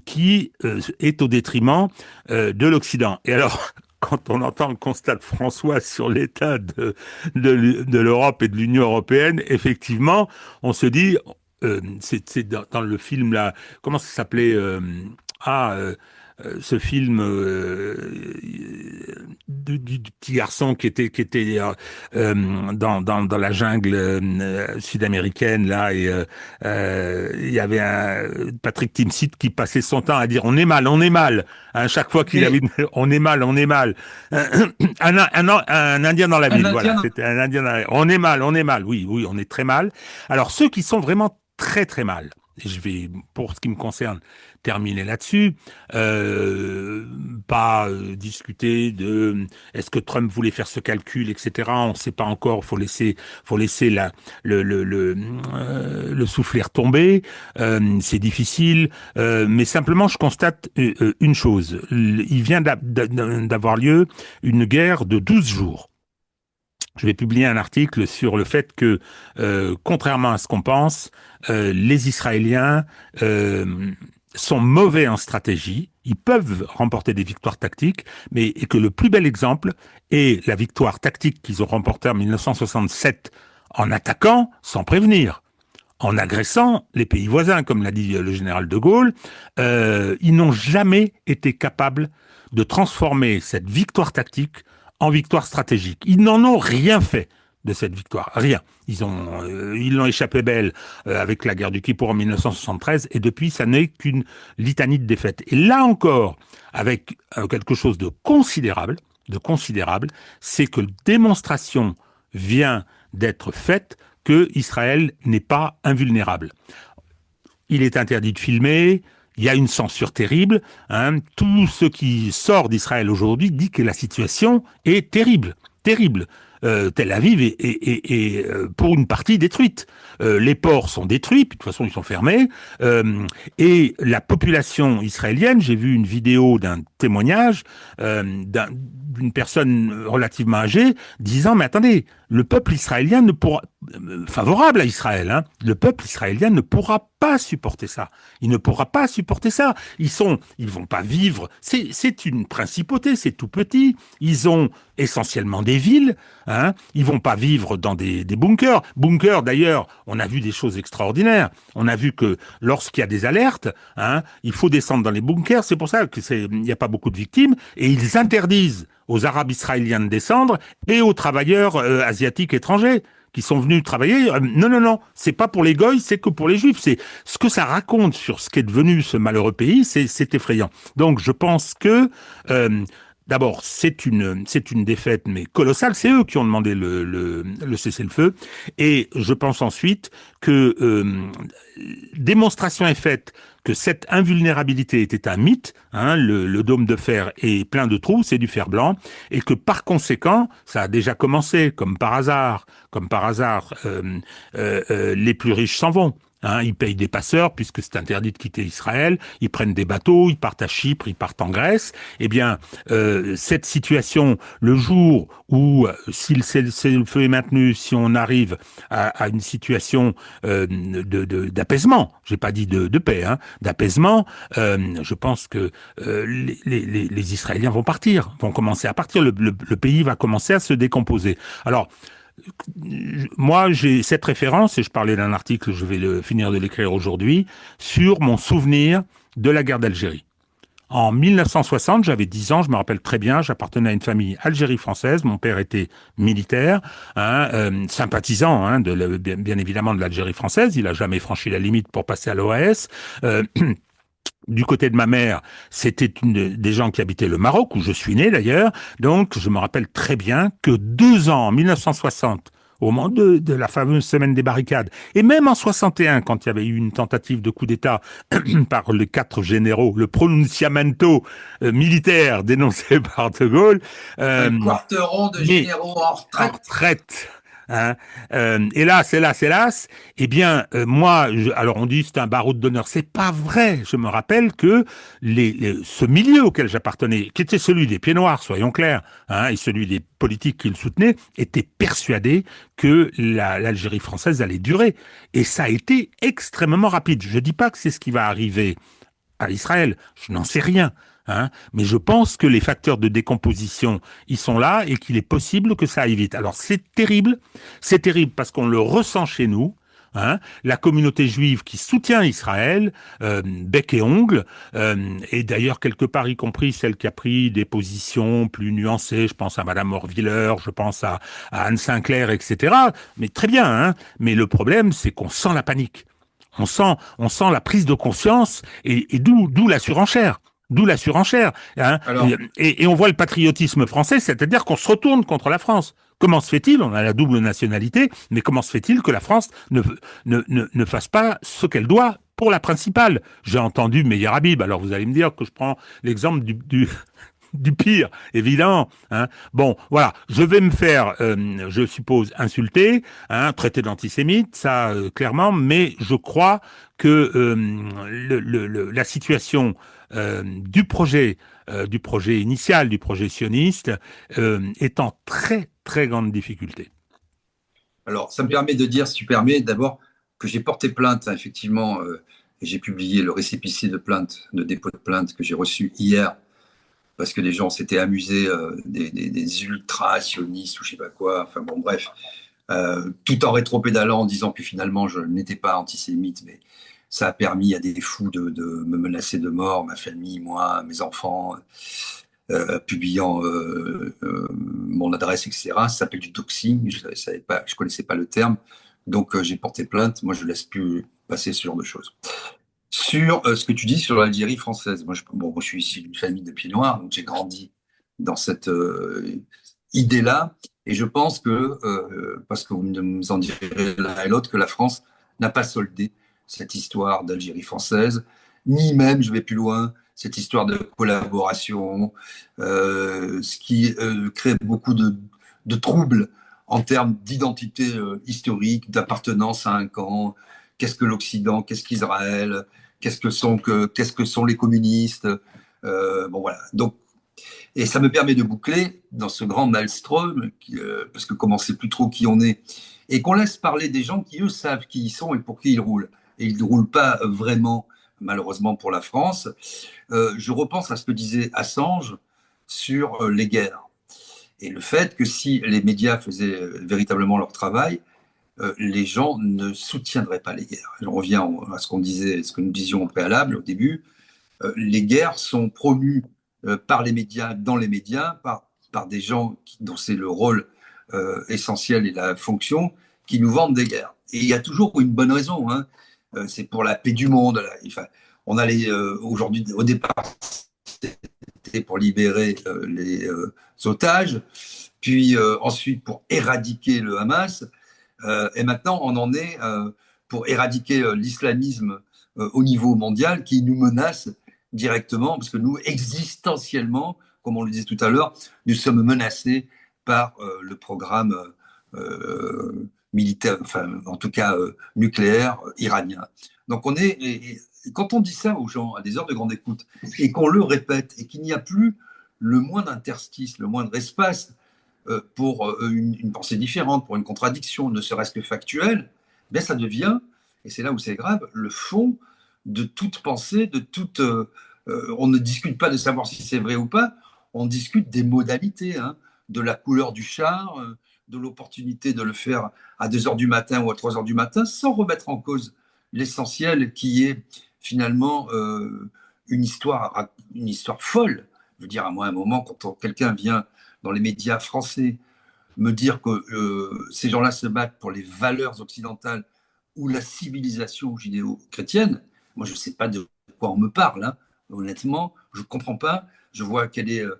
[SPEAKER 1] qui est au détriment de l'Occident. Et alors, quand on entend le constat de François sur l'état de l'Europe et de l'Union européenne, effectivement, on se dit, c'est dans le film là, comment ça s'appelait ce film du petit garçon qui était dans la jungle sud-américaine là, et il y avait Patrick Timsit qui passait son temps à dire on est mal, chaque fois qu'il avait on est mal, un Indien dans la ville, voilà, c'était un Indien dans la ville. On est mal, oui, on est très mal. Alors ceux qui sont vraiment très très mal, et je vais, pour ce qui me concerne, terminer là-dessus, pas discuter de est-ce que Trump voulait faire ce calcul, etc. On ne sait pas encore. Faut laisser le souffler retomber. C'est difficile, mais simplement je constate une chose. Il vient d'avoir lieu une guerre de 12 jours. Je vais publier un article sur le fait que, contrairement à ce qu'on pense, les Israéliens sont mauvais en stratégie. Ils peuvent remporter des victoires tactiques, mais et que le plus bel exemple est la victoire tactique qu'ils ont remportée en 1967 en attaquant sans prévenir, en agressant les pays voisins, comme l'a dit le général de Gaulle. Ils n'ont jamais été capables de transformer cette victoire tactique en victoire stratégique. Ils n'en ont rien fait de cette victoire, rien. Ils l'ont échappé belle avec la guerre du Kippour en 1973, et depuis, ça n'est qu'une litanie de défaites. Et là encore, avec quelque chose de considérable, c'est que la démonstration vient d'être faite que Israël n'est pas invulnérable. Il est interdit de filmer. Il y a une censure terrible. Tout ce qui sort d'Israël aujourd'hui dit que la situation est terrible. Tel Aviv est pour une partie détruite. Les ports sont détruits, puis de toute façon ils sont fermés. Et la population israélienne, j'ai vu une vidéo d'un témoignage d'une personne relativement âgée disant mais attendez, le peuple israélien ne pourra, favorable à Israël, le peuple israélien ne pourra pas supporter ça. Il ne pourra pas supporter ça. Ils vont pas vivre. C'est une principauté, c'est tout petit. Ils ont essentiellement des villes. Ils vont pas vivre dans des bunkers. Bunkers, d'ailleurs, on a vu des choses extraordinaires. On a vu que lorsqu'il y a des alertes, il faut descendre dans les bunkers. C'est pour ça que il n'y a pas beaucoup de victimes. Et ils interdisent aux Arabes israéliens de descendre et aux travailleurs asiatiques étrangers qui sont venus travailler. Non, c'est pas pour les goïs, c'est que pour les juifs. C'est ce que ça raconte sur ce qu'est devenu ce malheureux pays, c'est effrayant. Donc je pense que d'abord, c'est une défaite, mais colossale. C'est eux qui ont demandé le cessez-le-feu. Et je pense ensuite que démonstration est faite que cette invulnérabilité était un mythe, hein, le dôme de fer est plein de trous, c'est du fer blanc, et que par conséquent, ça a déjà commencé, comme par hasard, les plus riches s'en vont. Hein, ils payent des passeurs puisque c'est interdit de quitter Israël. Ils prennent des bateaux, ils partent à Chypre, ils partent en Grèce. Eh bien, cette situation, le jour où, si le feu est maintenu, si on arrive à une situation d'apaisement, j'ai pas dit de paix, hein, d'apaisement, je pense que les Israéliens vont partir, vont commencer à partir. Le pays va commencer à se décomposer. Alors, moi, j'ai cette référence, et je parlais d'un article, je vais finir de l'écrire aujourd'hui, sur mon souvenir de la guerre d'Algérie. En 1960, j'avais 10 ans, je me rappelle très bien, j'appartenais à une famille algérie-française, mon père était militaire, hein, sympathisant hein, bien évidemment de l'Algérie française, il a jamais franchi la limite pour passer à l'OAS. Du côté de ma mère, c'était des gens qui habitaient le Maroc, où je suis né d'ailleurs. Donc, je me rappelle très bien que 2 ans, en 1960, au moment de la fameuse semaine des barricades, et même en 61, quand il y avait eu une tentative de coup d'État par les 4 généraux, le pronunciamento militaire dénoncé par De Gaulle,
[SPEAKER 2] Un quarteron de
[SPEAKER 1] mais
[SPEAKER 2] généraux en
[SPEAKER 1] en
[SPEAKER 2] retraite.
[SPEAKER 1] retraite. Hein, hélas, eh bien, moi, alors on dit c'est un baroud d'honneur, c'est pas vrai. Je me rappelle que ce milieu auquel j'appartenais, qui était celui des pieds noirs, soyons clairs, hein, et celui des politiques qui le soutenaient, était persuadé que l'Algérie française allait durer. Et ça a été extrêmement rapide. Je dis pas que c'est ce qui va arriver à Israël, je n'en sais rien. Hein, mais je pense que les facteurs de décomposition, ils sont là et qu'il est possible que ça aille vite. Alors c'est terrible parce qu'on le ressent chez nous. Hein, la communauté juive qui soutient Israël, bec et ongle, et d'ailleurs quelque part y compris celle qui a pris des positions plus nuancées, je pense à Madame Morviller, je pense à Anne Sinclair, etc. Mais très bien, hein, mais le problème c'est qu'on sent la panique. On sent la prise de conscience et d'où la surenchère. D'où la surenchère. Hein.
[SPEAKER 2] Alors,
[SPEAKER 1] Et on voit le patriotisme français, c'est-à-dire qu'on se retourne contre la France. Comment se fait-il, on a la double nationalité, mais comment se fait-il que la France ne fasse pas ce qu'elle doit pour la principale? J'ai entendu Meyer Habib, alors vous allez me dire que je prends l'exemple du pire, évidemment. Hein. Bon, voilà, je vais me faire, je suppose, insulter, hein, traité d'antisémite, ça, clairement, mais je crois que la situation du projet initial, du projet sioniste, est en très, très grande difficulté.
[SPEAKER 2] alors, ça me permet de dire, si tu permets, d'abord que j'ai porté plainte, hein, effectivement, et j'ai publié le récépissé de plainte, de dépôt de plainte que j'ai reçu hier, parce que les gens s'étaient amusés, des ultra-sionistes ou je sais pas quoi, enfin bon, bref, tout en rétropédalant en disant que finalement je n'étais pas antisémite, mais ça a permis à des fous de me menacer de mort, ma famille, moi, mes enfants, publiant mon adresse, etc. Ça s'appelle du doxing, je ne connaissais pas le terme, donc j'ai porté plainte. Moi, je ne laisse plus passer ce genre de choses. Sur ce que tu dis sur l'Algérie française, moi je suis issu d'une famille de pieds noirs, donc j'ai grandi dans cette idée-là, et je pense que, parce que vous nous en direz l'un et l'autre, que la France n'a pas soldé cette histoire d'Algérie française, ni même, je vais plus loin, cette histoire de collaboration, ce qui crée beaucoup de troubles en termes d'identité historique, d'appartenance à un camp. Qu'est-ce que l'Occident, qu'est-ce qu'Israël, qu'est-ce que sont les communistes, bon voilà. Donc, et ça me permet de boucler dans ce grand maelstrom, parce que comme on ne sait plus trop qui on est, et qu'on laisse parler des gens qui, eux, savent qui ils sont et pour qui ils roulent. Et ils ne roulent pas vraiment, malheureusement pour la France. Je repense à ce que disait Assange sur les guerres. Et le fait que si les médias faisaient véritablement leur travail, les gens ne soutiendraient pas les guerres. Je reviens à ce qu'on disait, ce que nous disions au préalable, au début. Les guerres sont promues par les médias, dans les médias, par des gens dont c'est le rôle essentiel et la fonction, qui nous vendent des guerres. Et il y a toujours une bonne raison. Hein. C'est pour la paix du monde. Enfin, on allait aujourd'hui, au départ, c'était été pour libérer les otages, puis ensuite pour éradiquer le Hamas, et maintenant on en est pour éradiquer l'islamisme au niveau mondial qui nous menace directement, parce que nous, existentiellement, comme on le disait tout à l'heure, nous sommes menacés par le programme militaire, enfin en tout cas nucléaire iranien. Donc on est, et quand on dit ça aux gens à des heures de grande écoute, et qu'on le répète, et qu'il n'y a plus le moindre interstice, le moindre espace pour une pensée différente, pour une contradiction, ne serait-ce que factuelle, ben ça devient, et c'est là où c'est grave, le fond de toute pensée, de toute. On ne discute pas de savoir si c'est vrai ou pas, on discute des modalités, hein, de la couleur du char, de l'opportunité de le faire à 2 heures du matin ou à 3 heures du matin, sans remettre en cause l'essentiel qui est finalement une histoire folle. Je veux dire, à moi, à un moment, quand quelqu'un vient dans les médias français me dire que ces gens-là se battent pour les valeurs occidentales ou la civilisation judéo-chrétienne, moi, je ne sais pas de quoi on me parle. Hein. Honnêtement, je ne comprends pas. Je vois quelles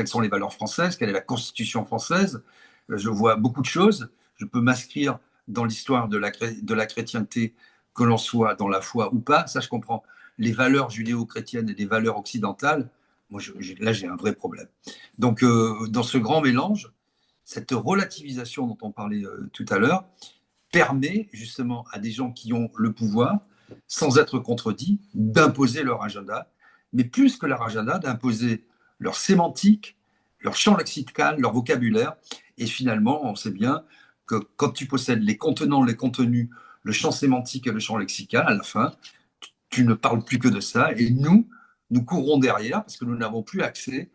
[SPEAKER 2] sont les valeurs françaises, quelle est la constitution française. Je vois beaucoup de choses. Je peux m'inscrire dans l'histoire de la chrétienté, que l'on soit dans la foi ou pas. Ça, je comprends. Les valeurs judéo-chrétiennes et les valeurs occidentales, moi, là, j'ai un vrai problème. Donc, dans ce grand mélange, cette relativisation dont on parlait tout à l'heure permet justement à des gens qui ont le pouvoir, sans être contredits, d'imposer leur agenda, mais plus que leur agenda, d'imposer leur sémantique, leur champ lexical, leur vocabulaire. Et finalement, on sait bien que quand tu possèdes les contenants, les contenus, le champ sémantique et le champ lexical, à la fin, tu ne parles plus que de ça. Et nous courons derrière parce que nous n'avons plus accès.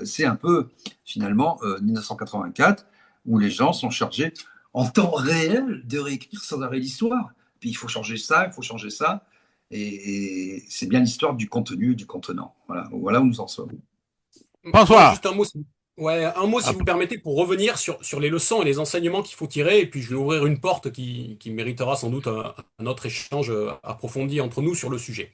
[SPEAKER 2] C'est un peu, finalement, 1984, où les gens sont chargés en temps réel de réécrire sans arrêt l'histoire. Puis il faut changer ça, il faut changer ça. Et c'est bien l'histoire du contenu et du contenant. Voilà où nous en sommes.
[SPEAKER 3] Moi,
[SPEAKER 1] François,
[SPEAKER 3] juste un mot, ouais, un mot si vous permettez pour revenir sur les leçons et les enseignements qu'il faut tirer, et puis je vais ouvrir une porte qui méritera sans doute un autre échange approfondi entre nous sur le sujet.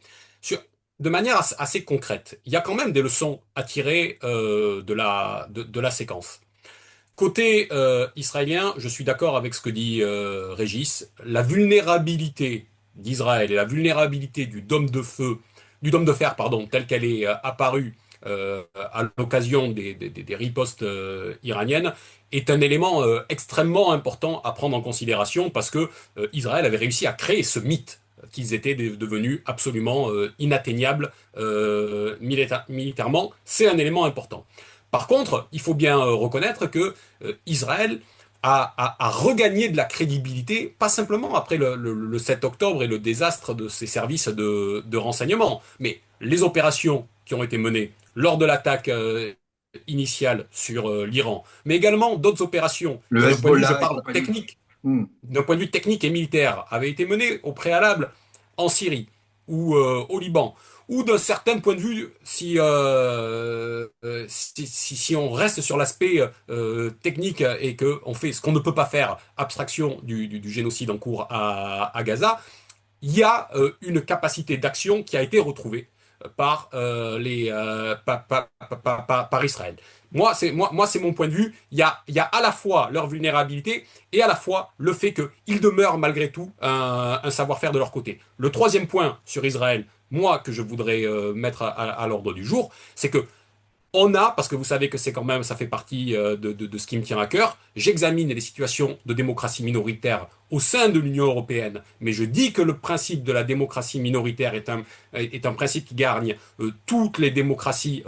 [SPEAKER 3] De manière assez concrète, il y a quand même des leçons à tirer de la séquence. Côté israélien, je suis d'accord avec ce que dit Régis. La vulnérabilité d'Israël et la vulnérabilité du dôme de fer, pardon, telle qu'elle est apparue à l'occasion des ripostes iraniennes, est un élément extrêmement important à prendre en considération parce que Israël avait réussi à créer ce mythe qu'ils étaient devenus absolument inatteignables militairement. C'est un élément important. Par contre, il faut bien reconnaître que Israël a regagné de la crédibilité, pas simplement après le 7 octobre et le désastre de ses services de renseignement, mais les opérations qui ont été menées lors de l'attaque initiale sur l'Iran, mais également d'autres opérations
[SPEAKER 2] Le
[SPEAKER 3] qui, d'un point de vue, je
[SPEAKER 2] Hezbollah et
[SPEAKER 3] parle
[SPEAKER 2] compagnie.
[SPEAKER 3] technique, d'un point de vue technique et militaire, avaient été menées au préalable en Syrie ou au Liban, ou d'un certain point de vue, si on reste sur l'aspect technique et qu'on fait ce qu'on ne peut pas faire, abstraction du génocide en cours à Gaza, il y a une capacité d'action qui a été retrouvée par Israël. Moi, c'est mon point de vue. Il y a à la fois leur vulnérabilité et à la fois le fait qu'ils demeurent malgré tout un savoir-faire de leur côté. Le troisième point sur Israël, moi, que je voudrais mettre à l'ordre du jour, c'est que parce que vous savez que c'est quand même, ça fait partie de ce qui me tient à cœur, j'examine les situations de démocratie minoritaire au sein de l'Union européenne, mais je dis que le principe de la démocratie minoritaire est un principe qui gagne toutes les démocraties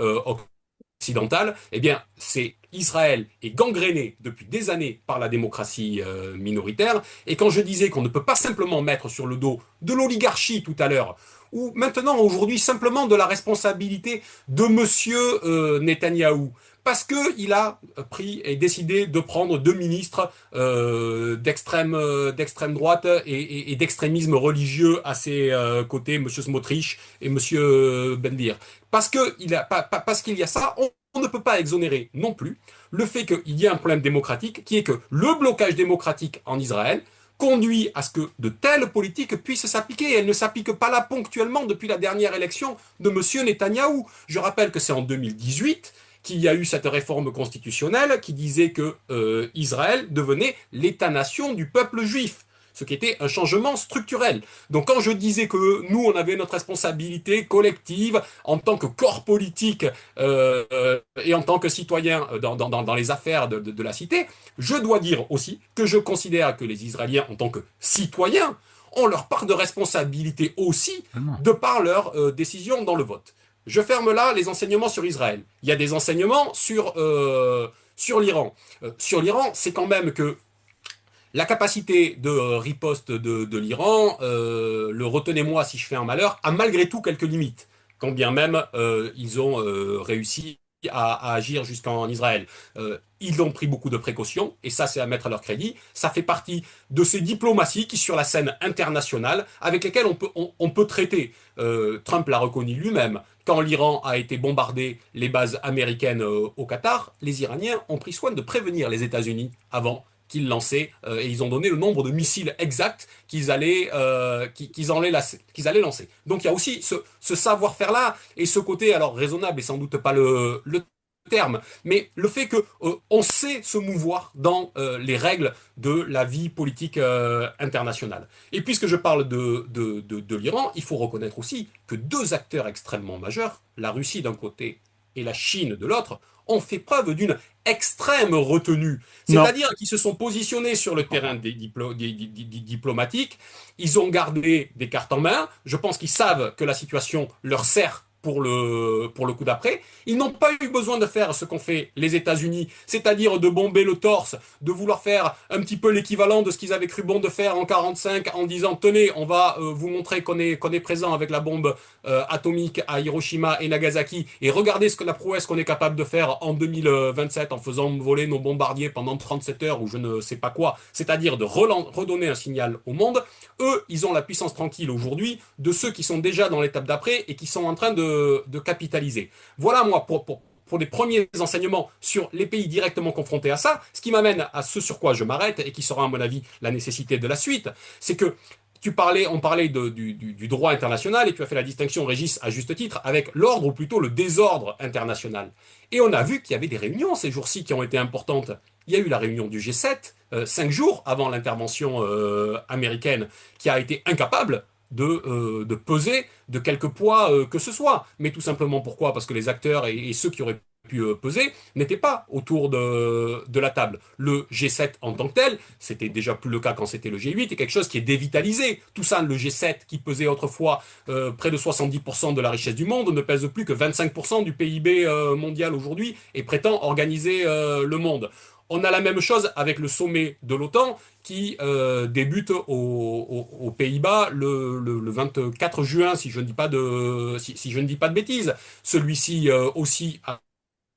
[SPEAKER 3] occidentale, eh bien, c'est Israël est gangréné depuis des années par la démocratie minoritaire. Et quand je disais qu'on ne peut pas simplement mettre sur le dos de l'oligarchie tout à l'heure, ou maintenant, aujourd'hui, simplement de la responsabilité de monsieur Netanyahou, parce qu'il a pris et décidé de prendre 2 ministres d'extrême droite et d'extrémisme religieux à ses côtés, monsieur Smotrich et monsieur Bendir. Parce qu'il y a ça, on ne peut pas exonérer non plus le fait qu'il y a un problème démocratique qui est que le blocage démocratique en Israël conduit à ce que de telles politiques puissent s'appliquer. Elles ne s'appliquent pas là ponctuellement depuis la dernière élection de M. Netanyahou. Je rappelle que c'est en 2018 qu'il y a eu cette réforme constitutionnelle qui disait que Israël devenait l'État-nation du peuple juif, ce qui était un changement structurel. Donc quand je disais que nous, on avait notre responsabilité collective en tant que corps politique et en tant que citoyen dans les affaires de la cité, je dois dire aussi que je considère que les Israéliens, en tant que citoyens, ont leur part de responsabilité aussi de par leurs décisions dans le vote. Je ferme là les enseignements sur Israël. Il y a des enseignements sur l'Iran. Sur l'Iran, c'est quand même que la capacité de riposte de l'Iran, le retenez-moi si je fais un malheur, a malgré tout quelques limites, quand bien même ils ont réussi à agir jusqu'en Israël. Ils ont pris beaucoup de précautions, et ça c'est à mettre à leur crédit. Ça fait partie de ces diplomaties qui, sur la scène internationale, avec lesquelles on peut traiter. Trump l'a reconnu lui-même. Quand l'Iran a été bombardé les bases américaines au Qatar, les Iraniens ont pris soin de prévenir les États-Unis avant qu'ils lançaient, et ils ont donné le nombre de missiles exacts qu'ils allaient lancer. Donc il y a aussi ce savoir-faire-là, et ce côté, alors raisonnable, et sans doute pas le terme, mais le fait que on sait se mouvoir dans les règles de la vie politique internationale. Et puisque je parle de l'Iran, il faut reconnaître aussi que deux acteurs extrêmement majeurs, la Russie d'un côté et la Chine de l'autre, ont fait preuve d'une extrême retenue.
[SPEAKER 1] Non.
[SPEAKER 3] C'est-à-dire qu'ils se sont positionnés sur le terrain diplomatique, ils ont gardé des cartes en main, je pense qu'ils savent que la situation leur sert pour le coup d'après. Ils n'ont pas eu besoin de faire ce qu'ont fait les États-Unis, c'est-à-dire de bomber le torse, de vouloir faire un petit peu l'équivalent de ce qu'ils avaient cru bon de faire en 1945 en disant tenez, on va vous montrer qu'on est présent avec la bombe atomique à Hiroshima et Nagasaki, et regardez ce que la prouesse qu'on est capable de faire en 2027 en faisant voler nos bombardiers pendant 37 heures ou je ne sais pas quoi, c'est-à-dire de redonner un signal au monde. Eux, ils ont la puissance tranquille aujourd'hui de ceux qui sont déjà dans l'étape d'après et qui sont en train de capitaliser. Voilà, moi, pour les premiers enseignements sur les pays directement confrontés à ça, ce qui m'amène à ce sur quoi je m'arrête et qui sera, à mon avis, la nécessité de la suite, c'est que on parlait du droit international, et tu as fait la distinction, Régis, à juste titre, avec l'ordre ou plutôt le désordre international. Et on a vu qu'il y avait des réunions ces jours-ci qui ont été importantes. Il y a eu la réunion du G7, 5 jours avant l'intervention américaine, qui a été incapable de peser de quelque poids que ce soit. Mais tout simplement pourquoi? Parce que les acteurs et ceux qui auraient pu peser n'étaient pas autour de la table. Le G7 en tant que tel, c'était déjà plus le cas quand c'était le G8, est quelque chose qui est dévitalisé. Tout ça, le G7 qui pesait autrefois près de 70% de la richesse du monde, ne pèse plus que 25% du PIB mondial aujourd'hui et prétend organiser le monde. On a la même chose avec le sommet de l'OTAN qui débute aux Pays-Bas le 24 juin, si je ne dis pas si je ne dis pas de bêtises. Celui-ci aussi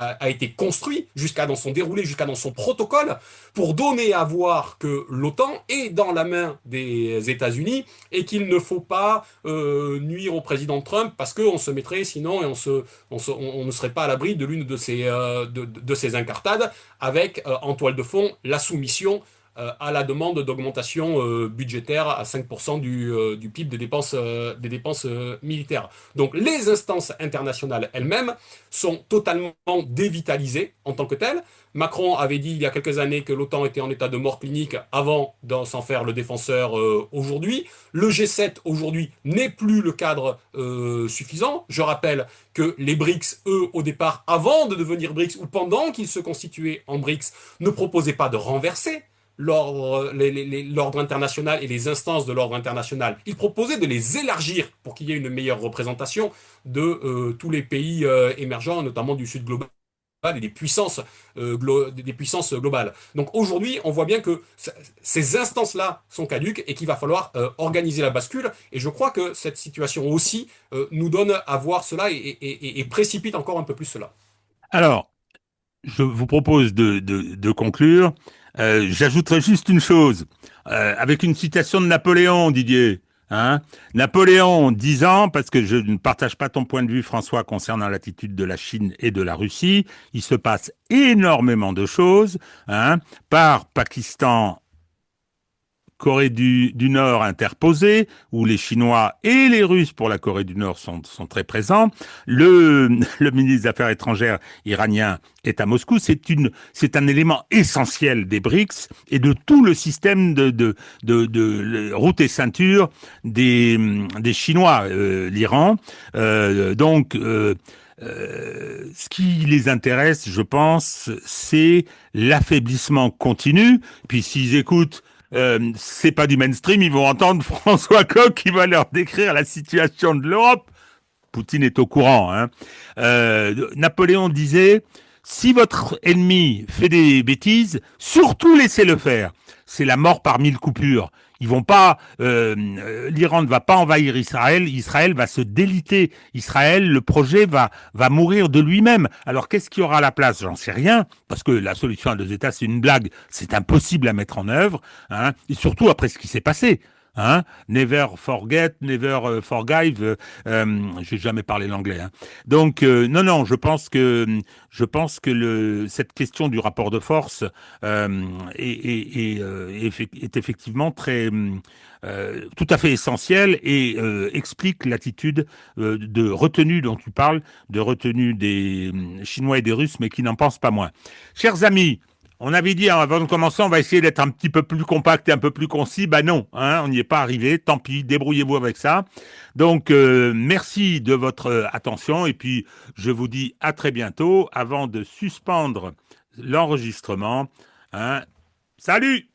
[SPEAKER 3] a été construit jusqu'à dans son déroulé, jusqu'à dans son protocole, pour donner à voir que l'OTAN est dans la main des États-Unis et qu'il ne faut pas nuire au président Trump parce qu'on se mettrait sinon et on ne serait pas à l'abri de l'une de ces incartades avec en toile de fond la soumission à la demande d'augmentation budgétaire à 5% du PIB des dépenses militaires. Donc les instances internationales elles-mêmes sont totalement dévitalisées en tant que telles. Macron avait dit il y a quelques années que l'OTAN était en état de mort clinique avant de s'en faire le défenseur aujourd'hui. Le G7 aujourd'hui n'est plus le cadre suffisant. Je rappelle que les BRICS, eux, au départ, avant de devenir BRICS ou pendant qu'ils se constituaient en BRICS, ne proposaient pas de renverser l'ordre international et les instances de l'ordre international. Il proposait de les élargir pour qu'il y ait une meilleure représentation de tous les pays émergents, notamment du Sud global et des puissances globales. Donc aujourd'hui, on voit bien que ces instances-là sont caduques et qu'il va falloir organiser la bascule. Et je crois que cette situation aussi nous donne à voir cela et précipite encore un peu plus cela.
[SPEAKER 1] Alors, je vous propose de conclure. J'ajouterai juste une chose, avec une citation de Napoléon, Didier. Hein, Napoléon disant, parce que je ne partage pas ton point de vue, François, concernant l'attitude de la Chine et de la Russie, il se passe énormément de choses, hein, par Pakistan Corée du Nord interposée, où les Chinois et les Russes pour la Corée du Nord sont très présents. Le ministre des Affaires étrangères iranien est à Moscou. C'est un élément essentiel des BRICS et de tout le système de route et ceinture des Chinois, l'Iran. Ce qui les intéresse, je pense, c'est l'affaiblissement continu. Puis s'ils écoutent, c'est pas du mainstream, ils vont entendre François Coq qui va leur décrire la situation de l'Europe. Poutine est au courant. Hein. Napoléon disait, si votre ennemi fait des bêtises, surtout laissez-le faire. C'est la mort par 1000 coupures. Ils vont pas, l'Iran ne va pas envahir Israël. Israël va se déliter. Israël, le projet va mourir de lui-même. Alors qu'est-ce qu'il y aura à la place? J'en sais rien, parce que la solution à 2 États, c'est une blague. C'est impossible à mettre en œuvre, hein, et surtout après ce qui s'est passé. Hein, never forget, never forgive. J'ai jamais parlé l'anglais. Hein. Donc non, je pense que cette question du rapport de force est effectivement très tout à fait essentielle et explique l'attitude de retenue dont tu parles, de retenue des Chinois et des Russes, mais qui n'en pensent pas moins. Chers amis. On avait dit avant de commencer, on va essayer d'être un petit peu plus compact et un peu plus concis. Ben non, hein, on n'y est pas arrivé. Tant pis, débrouillez-vous avec ça. Donc, merci de votre attention et puis je vous dis à très bientôt. Avant de suspendre l'enregistrement, hein. Salut!